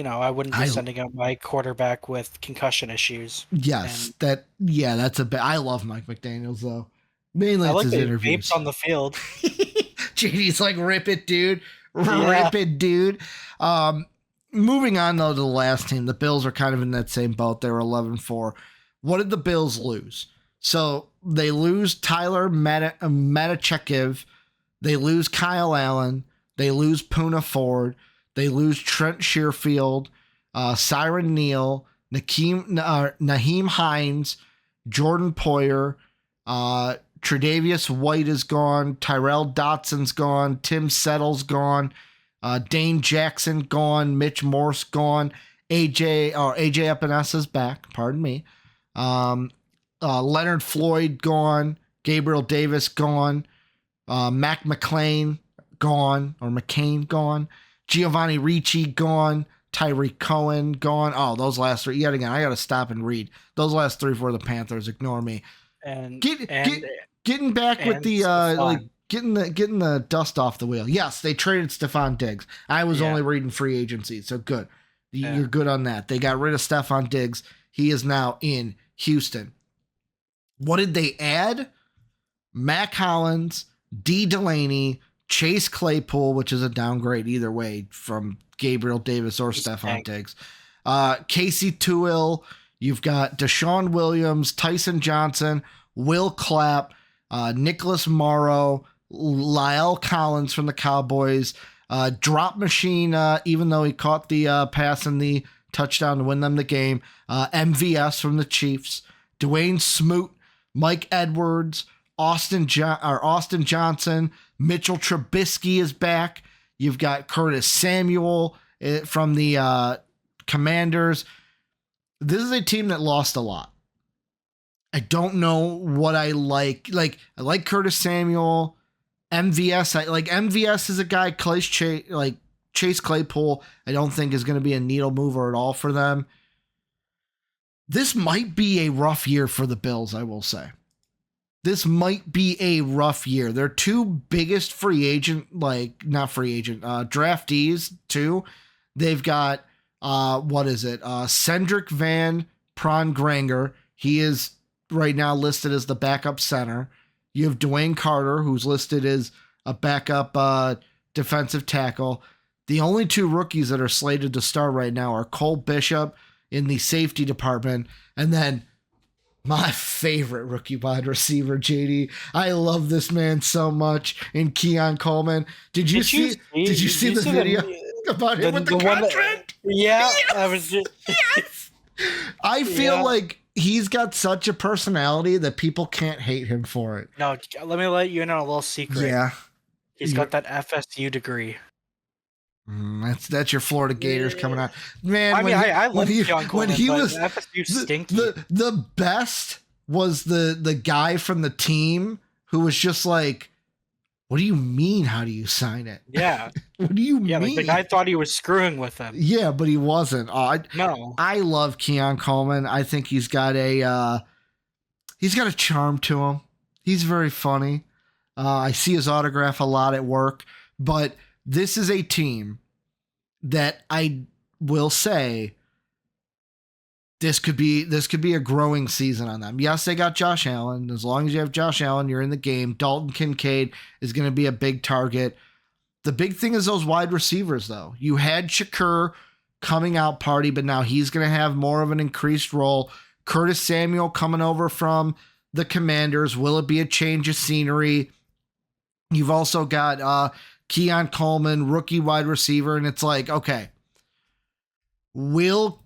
Speaker 3: I wouldn't be sending out my quarterback with concussion issues.
Speaker 2: Yes, that's a bit. I love Mike McDaniels though. Mainly it's his interviews
Speaker 3: on the field.
Speaker 2: JD's like, rip it, dude. Rip it, dude. Moving on though to the last team, the Bills are kind of in that same boat. They were 11-4. What did the Bills lose? So they lose Tyler Matachekiv. They lose Kyle Allen. They lose Poona Ford. They lose Trent Sherfield, Siren Neal, Naheem Hines, Jordan Poyer, Tre'Davious White is gone, Tyrell Dotson's gone, Tim Settle's gone, Dane Jackson gone, Mitch Morse gone, AJ Epenesa's back, pardon me. Leonard Floyd gone, Gabriel Davis gone, Mac McClain gone, or McCain gone, Giovanni Ricci gone, Tyreek Cohen gone. Oh, those last 3 yet again. I got to stop and read those last 3 for the Panthers. Ignore me. And getting back with the getting the dust off the wheel. Yes, they traded Stephon Diggs. I was only reading free agency, so good. You're good on that. They got rid of Stephon Diggs. He is now in Houston. What did they add? Mac Hollins, D. Delaney, Chase Claypool, which is a downgrade either way from Gabriel Davis or Stephon Diggs. Casey Toohill. You've got Deshaun Williams, Tyson Johnson, Will Clapp, Nicholas Morrow, Lyle Collins from the Cowboys, Drop Machine, even though he caught the pass in the touchdown to win them the game, MVS from the Chiefs, Dwayne Smoot, Mike Edwards, Austin Johnson, Mitchell Trubisky is back. You've got Curtis Samuel from the Commanders. This is a team that lost a lot. I don't know what I like. Like, I like Curtis Samuel. MVS, MVS is a guy, Chase Claypool, I don't think is going to be a needle mover at all for them. This might be a rough year for the Bills, I will say. This might be a rough year. Their 2 biggest draftees, too. They've got, Cedric Van Prongranger. He is right now listed as the backup center. You have Dwayne Carter, who's listed as a backup defensive tackle. The only 2 rookies that are slated to start right now are Cole Bishop in the safety department, and then my favorite rookie wide receiver, JD. I love this man so much. In Keon Coleman. Did you see the video about him with the contract?
Speaker 3: Yeah. I was just...
Speaker 2: Yes. I feel like he's got such a personality that people can't hate him for it.
Speaker 3: No, let me let you in on a little secret.
Speaker 2: Yeah.
Speaker 3: He's got that FSU degree.
Speaker 2: That's your Florida Gators coming out, man.
Speaker 3: I love Keon Coleman,
Speaker 2: when he was
Speaker 3: FSU stinky.
Speaker 2: The best was the guy from the team who was just like, "What do you mean? How do you sign it?"
Speaker 3: Yeah.
Speaker 2: What do you mean?
Speaker 3: Like the guy thought he was screwing with him.
Speaker 2: Yeah, but he wasn't.
Speaker 3: No.
Speaker 2: I love Keon Coleman. I think he's got a charm to him. He's very funny. I see his autograph a lot at work, but this is a team that I will say this could be a growing season on them. Yes, they got Josh Allen. As long as you have Josh Allen, you're in the game. Dalton Kincaid is going to be a big target. The big thing is those wide receivers, though. You had Shakur coming out party, but now he's going to have more of an increased role. Curtis Samuel coming over from the Commanders. Will it be a change of scenery? You've also got Keon Coleman, rookie wide receiver, and it's like, okay, will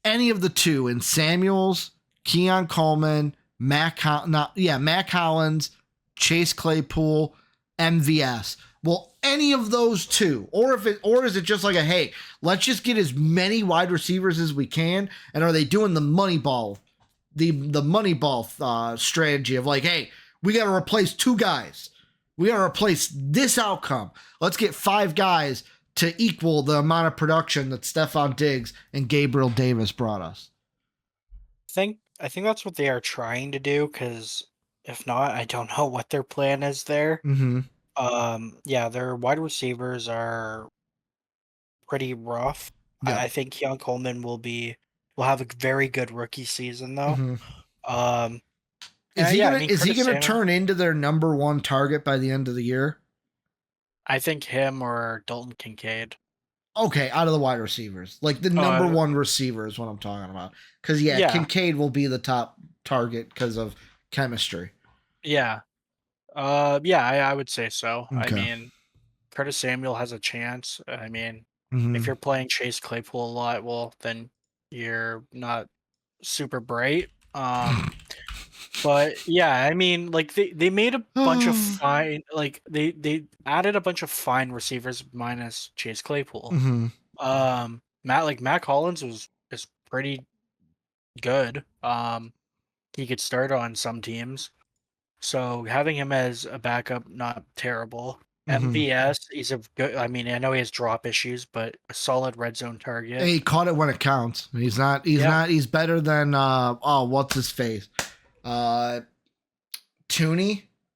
Speaker 2: any of the two in Samuels, Keon Coleman, Mac Hollins, Chase Claypool, MVS, will any of those two, or is it just like hey, let's just get as many wide receivers as we can, and are they doing the money ball, the money ball strategy of like, hey, we got to replace 2 guys, we got to replace this outcome, let's get 5 guys to equal the amount of production that Stephon Diggs and Gabriel Davis brought us.
Speaker 3: I think that's what they are trying to do, because if not, I don't know what their plan is there. Yeah, their wide receivers are pretty rough.
Speaker 2: Yeah.
Speaker 3: I think Keon Coleman will have a very good rookie season though.
Speaker 2: Is he
Speaker 3: Curtis
Speaker 2: gonna turn into their number 1 target by the end of the year?
Speaker 3: I think him or Dalton Kincaid.
Speaker 2: Okay, out of the wide receivers, like the number 1 receiver is what I'm talking about. Because Kincaid will be the top target because of chemistry.
Speaker 3: Yeah. I would say so.
Speaker 2: Okay.
Speaker 3: I mean, Curtis Samuel has a chance. I mean,
Speaker 2: Mm-hmm.
Speaker 3: if you're playing Chase Claypool a lot, well, then you're not super bright. But yeah, I mean, like they made a bunch of fine, like they added a bunch of fine receivers minus Chase Claypool.
Speaker 2: Mm-hmm.
Speaker 3: Mac Hollins is pretty good. He could start on some teams. So having him as a backup, not terrible. MVS, he's a good. I mean, I know he has drop issues, but a solid red zone target.
Speaker 2: He caught it when it counts. He's not. He's better than what's his face? Tooney.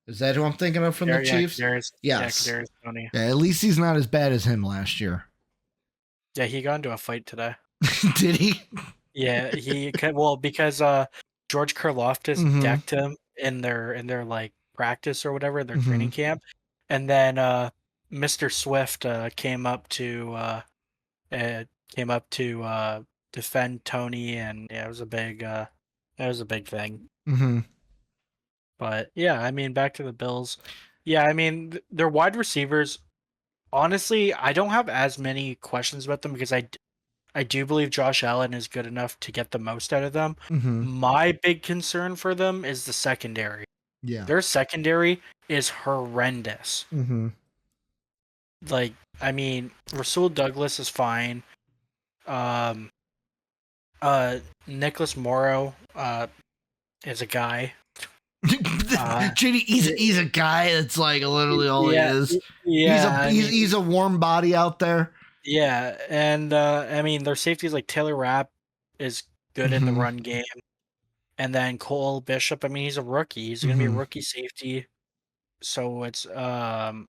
Speaker 2: Is that who I'm thinking of from the Chiefs? Yes.
Speaker 3: Kadarius Toney.
Speaker 2: Yeah, at least he's not as bad as him last year.
Speaker 3: Yeah, he got into a fight today.
Speaker 2: Did he?
Speaker 3: Yeah, because George Karlaftis decked him in their like practice or whatever, their training camp, and then Mr. Swift came up to defend Tony, and yeah, it was a big thing. But yeah, I mean, back to the Bills. Yeah, I mean, their wide receivers. Honestly, I don't have as many questions about them because I do believe Josh Allen is good enough to get the most out of them. My big concern for them is the secondary.
Speaker 2: Yeah.
Speaker 3: Their secondary is horrendous. Like, I mean, Rasul Douglas is fine. Nicholas Morrow is a guy.
Speaker 2: JD, he's a guy that's like literally all he is.
Speaker 3: Yeah,
Speaker 2: he's a warm body out there.
Speaker 3: Yeah, and I mean their safeties like Taylor Rapp is good in the run game, and then Cole Bishop. I mean he's a rookie. He's going to be a rookie safety, so it's again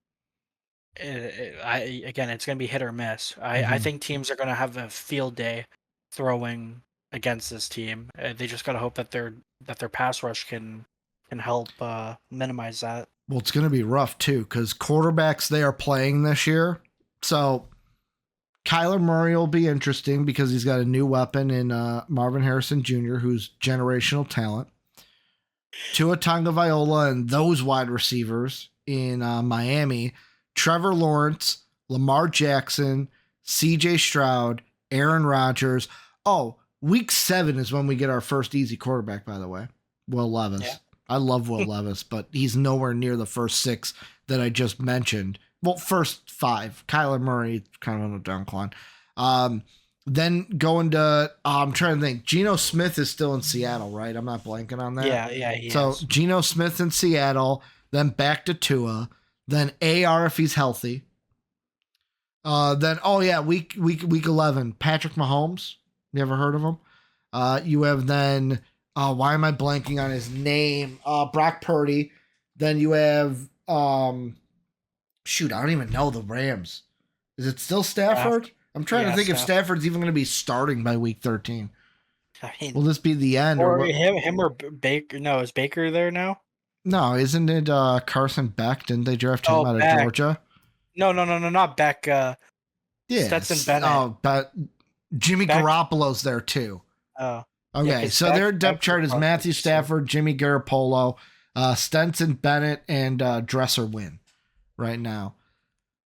Speaker 3: it's going to be hit or miss. I think teams are going to have a field day throwing against this team. They just got to hope that their pass rush can help minimize that.
Speaker 2: Well, it's going to be rough too because quarterbacks they are playing this year, so. Kyler Murray will be interesting because he's got a new weapon in Marvin Harrison Jr., who's generational talent. Tua Tagovailoa and those wide receivers in Miami. Trevor Lawrence, Lamar Jackson, C.J. Stroud, Aaron Rodgers. Oh, week 7 is when we get our first easy quarterback, by the way. Will Levis. Yeah. I love Will Levis, but he's nowhere near the first 6 that I just mentioned. Well, first 5. Kyler Murray, kind of on a downcline. Then going to, I'm trying to think. Geno Smith is still in Seattle, right? I'm not blanking on that.
Speaker 3: Yeah, he is.
Speaker 2: Geno Smith in Seattle, then back to Tua, then AR if he's healthy. Then, week 11, Patrick Mahomes. You ever heard of him? You have then, why am I blanking on his name? Brock Purdy. Then you have, shoot, I don't even know the Rams. Is it still Stafford? I'm trying to think if Stafford's even going to be starting by week 13.
Speaker 3: I mean,
Speaker 2: Will this be the end?
Speaker 3: or
Speaker 2: what?
Speaker 3: him or Baker? No, is Baker there now?
Speaker 2: No, isn't it Carson Beck? Didn't they draft him
Speaker 3: Oh,
Speaker 2: out of
Speaker 3: Beck.
Speaker 2: Georgia?
Speaker 3: No, not Beck. Stetson
Speaker 2: Yes.
Speaker 3: Bennett.
Speaker 2: Oh, but Jimmy
Speaker 3: Beck.
Speaker 2: Garoppolo's there too.
Speaker 3: Oh.
Speaker 2: Okay,
Speaker 3: 'cause
Speaker 2: so their depth
Speaker 3: Beck
Speaker 2: chart is
Speaker 3: was
Speaker 2: Matthew
Speaker 3: so-
Speaker 2: Stafford, Jimmy Garoppolo, Stenson Bennett, and Dresser Wynn right now.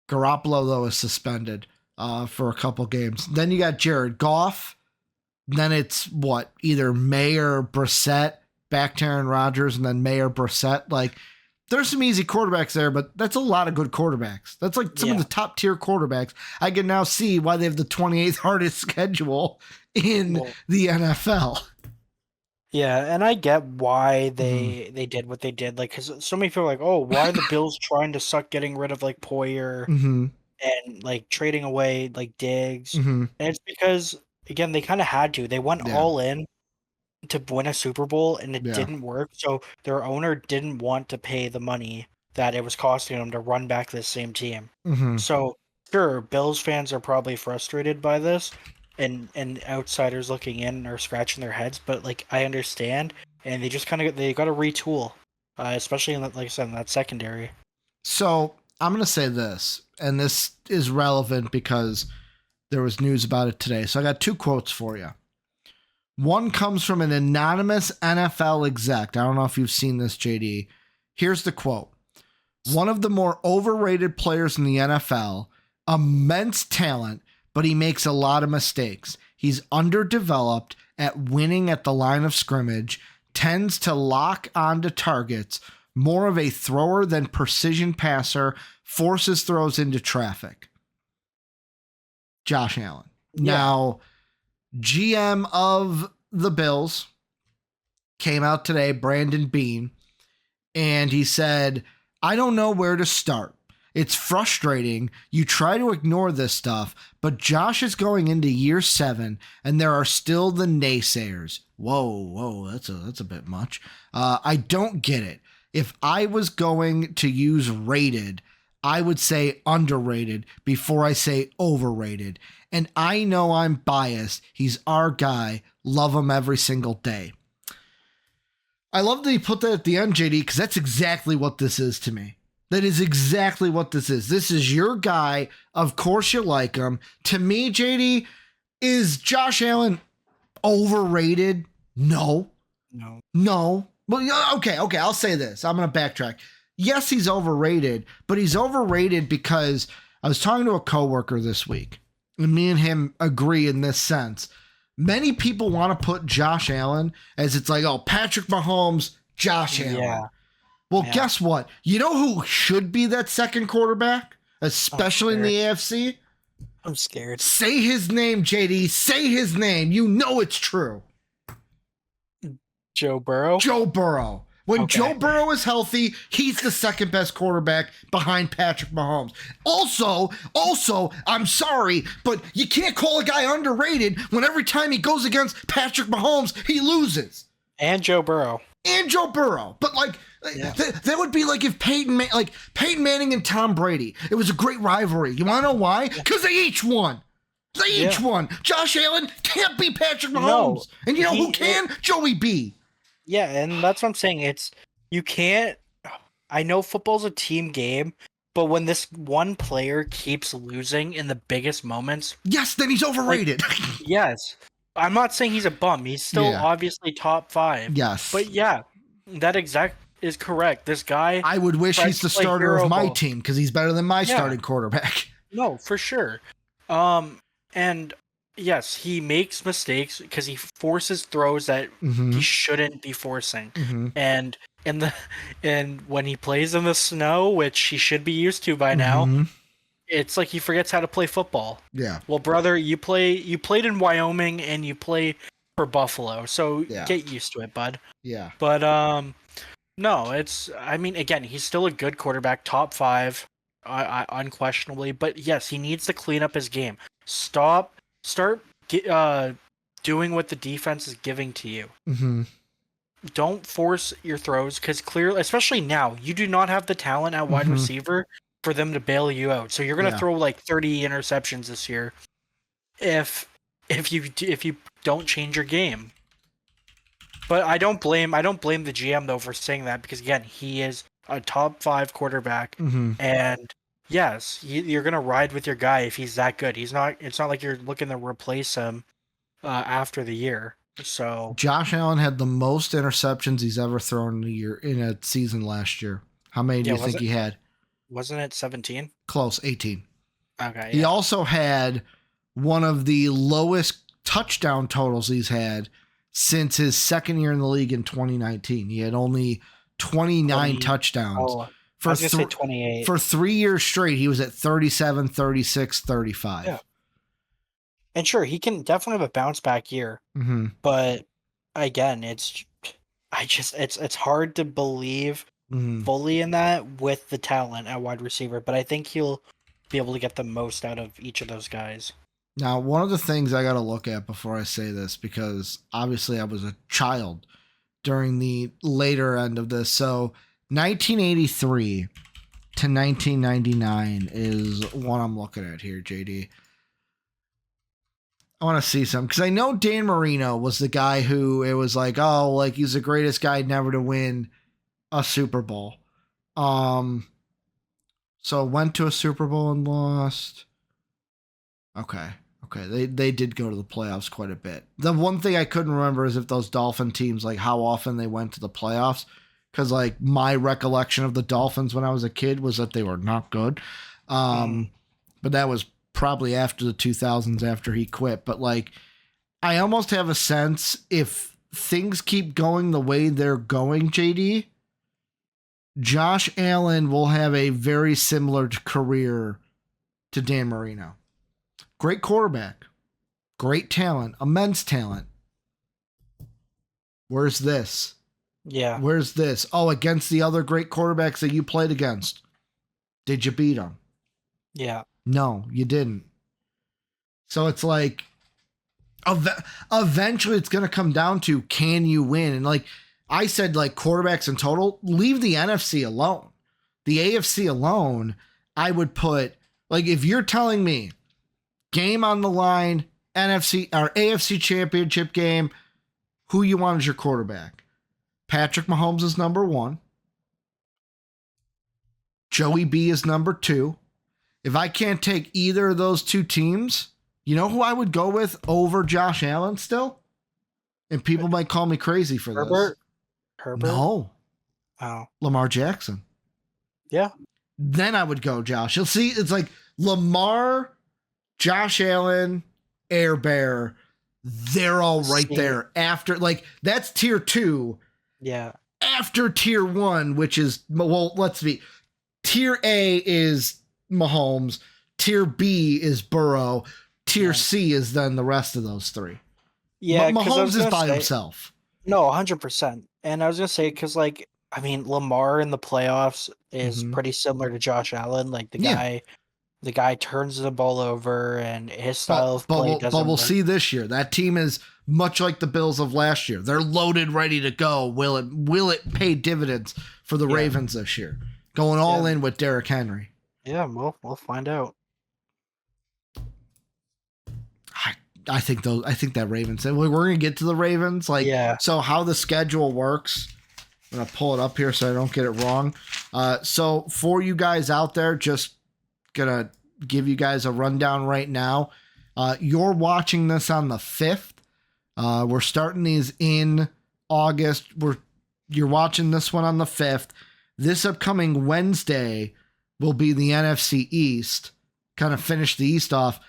Speaker 2: Garoppolo, though, is suspended for a couple games. Then you got Jared Goff. Then it's either May or Brissett, back to Aaron Rodgers, and then May or Brissett. Like, there's some easy quarterbacks there, but that's a lot of good quarterbacks. That's like some of the top tier quarterbacks. I can now see why they have the 28th hardest schedule in the NFL.
Speaker 3: Yeah, and I get why they did what they did. Like, because so many people are like, oh, why are the Bills trying to suck getting rid of like Poyer and like trading away like Diggs? And it's because again they kind of had to. They went all in to win a Super Bowl, and it didn't work. So their owner didn't want to pay the money that it was costing them to run back this same team. So sure, Bills fans are probably frustrated by this. And outsiders looking in are scratching their heads, but like I understand, and they just got to retool, especially in that, like I said, in that secondary.
Speaker 2: So I'm gonna say this, and this is relevant because there was news about it today. So I got two quotes for you. One comes from an anonymous NFL exec. I don't know if you've seen this, JD. Here's the quote: "One of the more overrated players in the NFL, immense talent, but he makes a lot of mistakes. He's underdeveloped at winning at the line of scrimmage, tends to lock onto targets, more of a thrower than precision passer, forces throws into traffic." Josh Allen.
Speaker 3: Yeah.
Speaker 2: Now, GM of the Bills came out today, Brandon Beane, and he said, "I don't know where to start. It's frustrating. You try to ignore this stuff, but Josh is going into year 7, and there are still the naysayers." Whoa, that's a bit much. I don't get it. If I was going to use rated, I would say underrated before I say overrated. And I know I'm biased. He's our guy. Love him every single day. I love that he put that at the end, JD, because that's exactly what this is to me. That is exactly what this is. This is your guy. Of course you like him. To me, JD, is Josh Allen overrated? No. Well, okay. I'll say this. I'm going to backtrack. Yes, he's overrated, but he's overrated because I was talking to a coworker this week, and me and him agree in this sense. Many people want to put Josh Allen as it's like, oh, Patrick Mahomes, Josh Allen.
Speaker 3: Yeah.
Speaker 2: Well, guess what? You know who should be that second quarterback, especially in the AFC?
Speaker 3: I'm scared.
Speaker 2: Say his name, JD. Say his name. You know it's true.
Speaker 3: Joe Burrow?
Speaker 2: Joe Burrow. When Joe Burrow is healthy, he's the second best quarterback behind Patrick Mahomes. Also, I'm sorry, but you can't call a guy underrated when every time he goes against Patrick Mahomes, he loses.
Speaker 3: And Joe Burrow.
Speaker 2: But like, that would be like if Peyton Manning and Tom Brady. It was a great rivalry. You want to know why? Because they each won. Won. Josh Allen can't beat Patrick Mahomes.
Speaker 3: No,
Speaker 2: And you know who can? Joey B.
Speaker 3: Yeah, and that's what I'm saying. You can't. I know football's a team game, but when this one player keeps losing in the biggest moments,
Speaker 2: yes, then he's overrated.
Speaker 3: Yes, I'm not saying he's a bum. He's still obviously top 5.
Speaker 2: Yes,
Speaker 3: but that exact is correct. This guy.
Speaker 2: I would wish he's the starter of my team because he's better than my starting quarterback.
Speaker 3: No, for sure. And yes, he makes mistakes because he forces throws that he shouldn't be forcing. And when he plays in the snow, which he should be used to by now, it's like he forgets how to play football.
Speaker 2: Yeah.
Speaker 3: Well, brother, you played in Wyoming and you play for Buffalo, so get used to it, bud.
Speaker 2: Yeah.
Speaker 3: But no, again, he's still a good quarterback, top 5, unquestionably. But yes, he needs to clean up his game. Start doing what the defense is giving to you. Don't force your throws because clearly, especially now, you do not have the talent at wide receiver for them to bail you out. So you're going to throw like 30 interceptions this year. If if you don't change your game. But I don't blame the GM though for saying that, because again, he is a top 5 quarterback, and yes, you're gonna ride with your guy if he's that good. It's not like you're looking to replace him after the year. So
Speaker 2: Josh Allen had the most interceptions he's ever thrown in a season last year. How many do you think he had?
Speaker 3: Wasn't it 17?
Speaker 2: Close, 18.
Speaker 3: Okay.
Speaker 2: He also had one of the lowest touchdown totals he's had since his second year in the league in 2019. He had only 29 touchdowns.
Speaker 3: I was going to say 28.
Speaker 2: For 3 years straight, he was at 37, 36, 35.
Speaker 3: Yeah. And sure, he can definitely have a bounce back year. But again, it's hard to believe fully in that with the talent at wide receiver. But I think he'll be able to get the most out of each of those guys.
Speaker 2: Now, one of the things I got to look at before I say this, because obviously I was a child during the later end of this. So 1983 to 1999 is what I'm looking at here, JD. I want to see some, because I know Dan Marino was the guy who it was like, oh, like he's the greatest guy never to win a Super Bowl. So went to a Super Bowl and lost. Okay. They did go to the playoffs quite a bit. The one thing I couldn't remember is if those Dolphin teams, like how often they went to the playoffs. Because like my recollection of the Dolphins when I was a kid was that they were not good. But that was probably after the 2000s, after he quit. But like, I almost have a sense if things keep going the way they're going, JD, Josh Allen will have a very similar career to Dan Marino. Great quarterback, great talent, immense talent. Where's this?
Speaker 3: Yeah.
Speaker 2: Where's this? Oh, against the other great quarterbacks that you played against. Did you beat them?
Speaker 3: Yeah.
Speaker 2: No, you didn't. So it's like, eventually it's going to come down to, can you win? And like I said, like quarterbacks in total, leave the NFC alone. The AFC alone, I would put, like, if you're telling me game on the line, NFC or AFC championship game, who you want as your quarterback? Patrick Mahomes is number 1. Joey B is number 2. If I can't take either of those two teams, you know who I would go with over Josh Allen still? And people might call me crazy for this.
Speaker 3: Herbert?
Speaker 2: No.
Speaker 3: Oh.
Speaker 2: Lamar Jackson.
Speaker 3: Yeah.
Speaker 2: Then I would go Josh. You'll see, it's like Lamar, Josh Allen, Air Bear, they're all right there. After, like, that's tier 2.
Speaker 3: Yeah.
Speaker 2: After tier 1, which is, well, let's be, tier A is Mahomes, tier B is Burrow, tier C is then the rest of those 3.
Speaker 3: Yeah,
Speaker 2: Mahomes is by himself.
Speaker 3: No, 100%. And I was gonna say, because like, I mean, Lamar in the playoffs is pretty similar to Josh Allen. Like the guy turns the ball over, and his style of play doesn't.
Speaker 2: But we'll see this year. That team is much like the Bills of last year. They're loaded, ready to go. Will it pay dividends for the Ravens this year? Going all in with Derrick Henry.
Speaker 3: Yeah, we'll find out.
Speaker 2: I think that Ravens. We're gonna get to the Ravens. So how the schedule works. I'm gonna pull it up here so I don't get it wrong. So for you guys out there, just gonna give you guys a rundown right now. You're watching this on the 5th. We're starting these in August. You're watching this one on the 5th. This upcoming Wednesday will be the NFC East. Kind of finish the East off.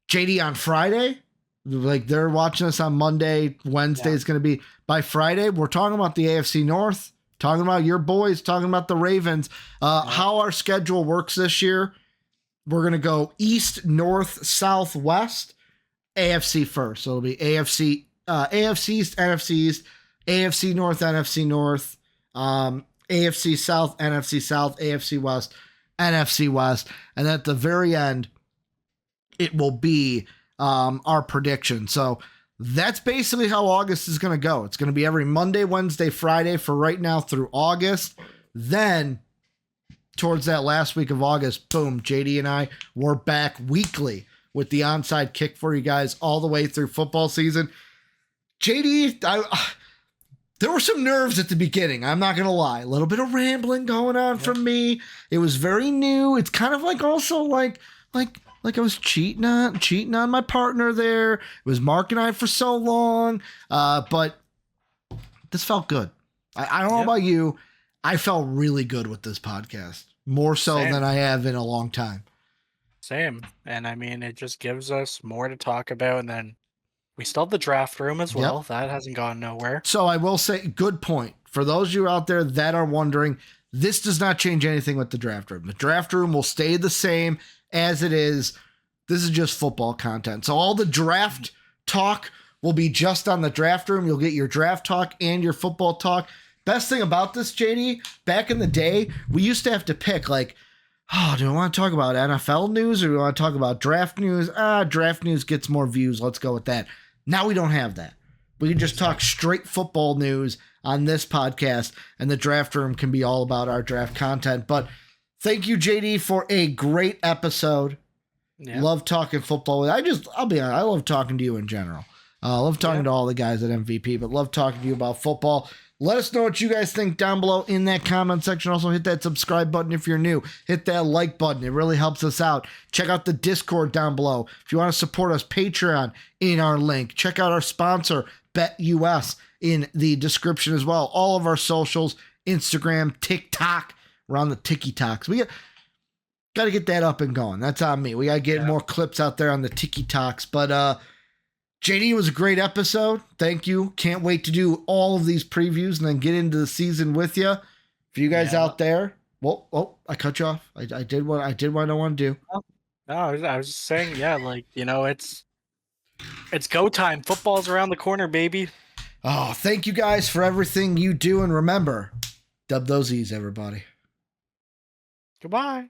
Speaker 2: JD on Friday, like they're watching us on Monday. Wednesday is going to be by Friday. We're talking about the AFC North, talking about your boys, talking about the Ravens. How our schedule works this year. We're going to go East, North, South, West, AFC first. So it'll be AFC East, NFC East, AFC North, NFC North, AFC South, NFC South, AFC West, NFC West. And at the very end, it will be our prediction. So that's basically how August is going to go. It's going to be every Monday, Wednesday, Friday for right now through August. Then towards that last week of August, boom, JD and I, we're back weekly with the onside kick for you guys all the way through football season. JD, there were some nerves at the beginning. I'm not going to lie. A little bit of rambling going on from me. It was very new. It's kind of like also like I was cheating on my partner there. It was Mark and I for so long. But this felt good. I don't know about you. I felt really good with this podcast. More so than I have in a long time.
Speaker 3: Same. And I mean, it just gives us more to talk about. And then we still have the draft room as well. Yep. That hasn't gone nowhere.
Speaker 2: So I will say, good point. For those of you out there that are wondering, this does not change anything with the draft room. The draft room will stay the same as it is. This is just football content. So all the draft talk will be just on the draft room. You'll get your draft talk and your football talk. Best thing about this, JD, back in the day, we used to have to pick like, oh, do I want to talk about NFL news or do I want to talk about draft news? Draft news gets more views. Let's go with that. Now we don't have that. We can just talk straight football news on this podcast, and the draft room can be all about our draft content. But thank you, JD, for a great episode. Yeah. Love talking football. I'll be honest, I love talking to you in general. I love talking to all the guys at MVP, but love talking to you about football. Let us know what you guys think down below in that comment section. Also, hit that subscribe button if you're new. Hit that like button. It really helps us out. Check out the Discord down below. If you want to support us, Patreon in our link. Check out our sponsor, BETUS, in the description as well. All of our socials, Instagram, TikTok. We're on the TikToks. We got to get that up and going. That's on me. We got to get more clips out there on the TikToks. But JD, was a great episode. Thank you. Can't wait to do all of these previews and then get into the season with you. For you guys out there, I cut you off. I did what I don't want to do.
Speaker 3: No, I was just saying, it's go time. Football's around the corner, baby.
Speaker 2: Oh, thank you guys for everything you do, and remember, dub those E's, everybody.
Speaker 3: Goodbye.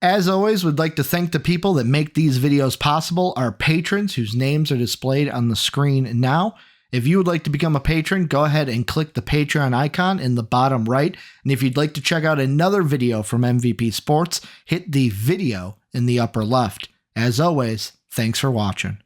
Speaker 2: As always, we'd like to thank the people that make these videos possible, our patrons whose names are displayed on the screen now. If you would like to become a patron, go ahead and click the Patreon icon in the bottom right. And if you'd like to check out another video from MVP Sports, hit the video in the upper left. As always, thanks for watching.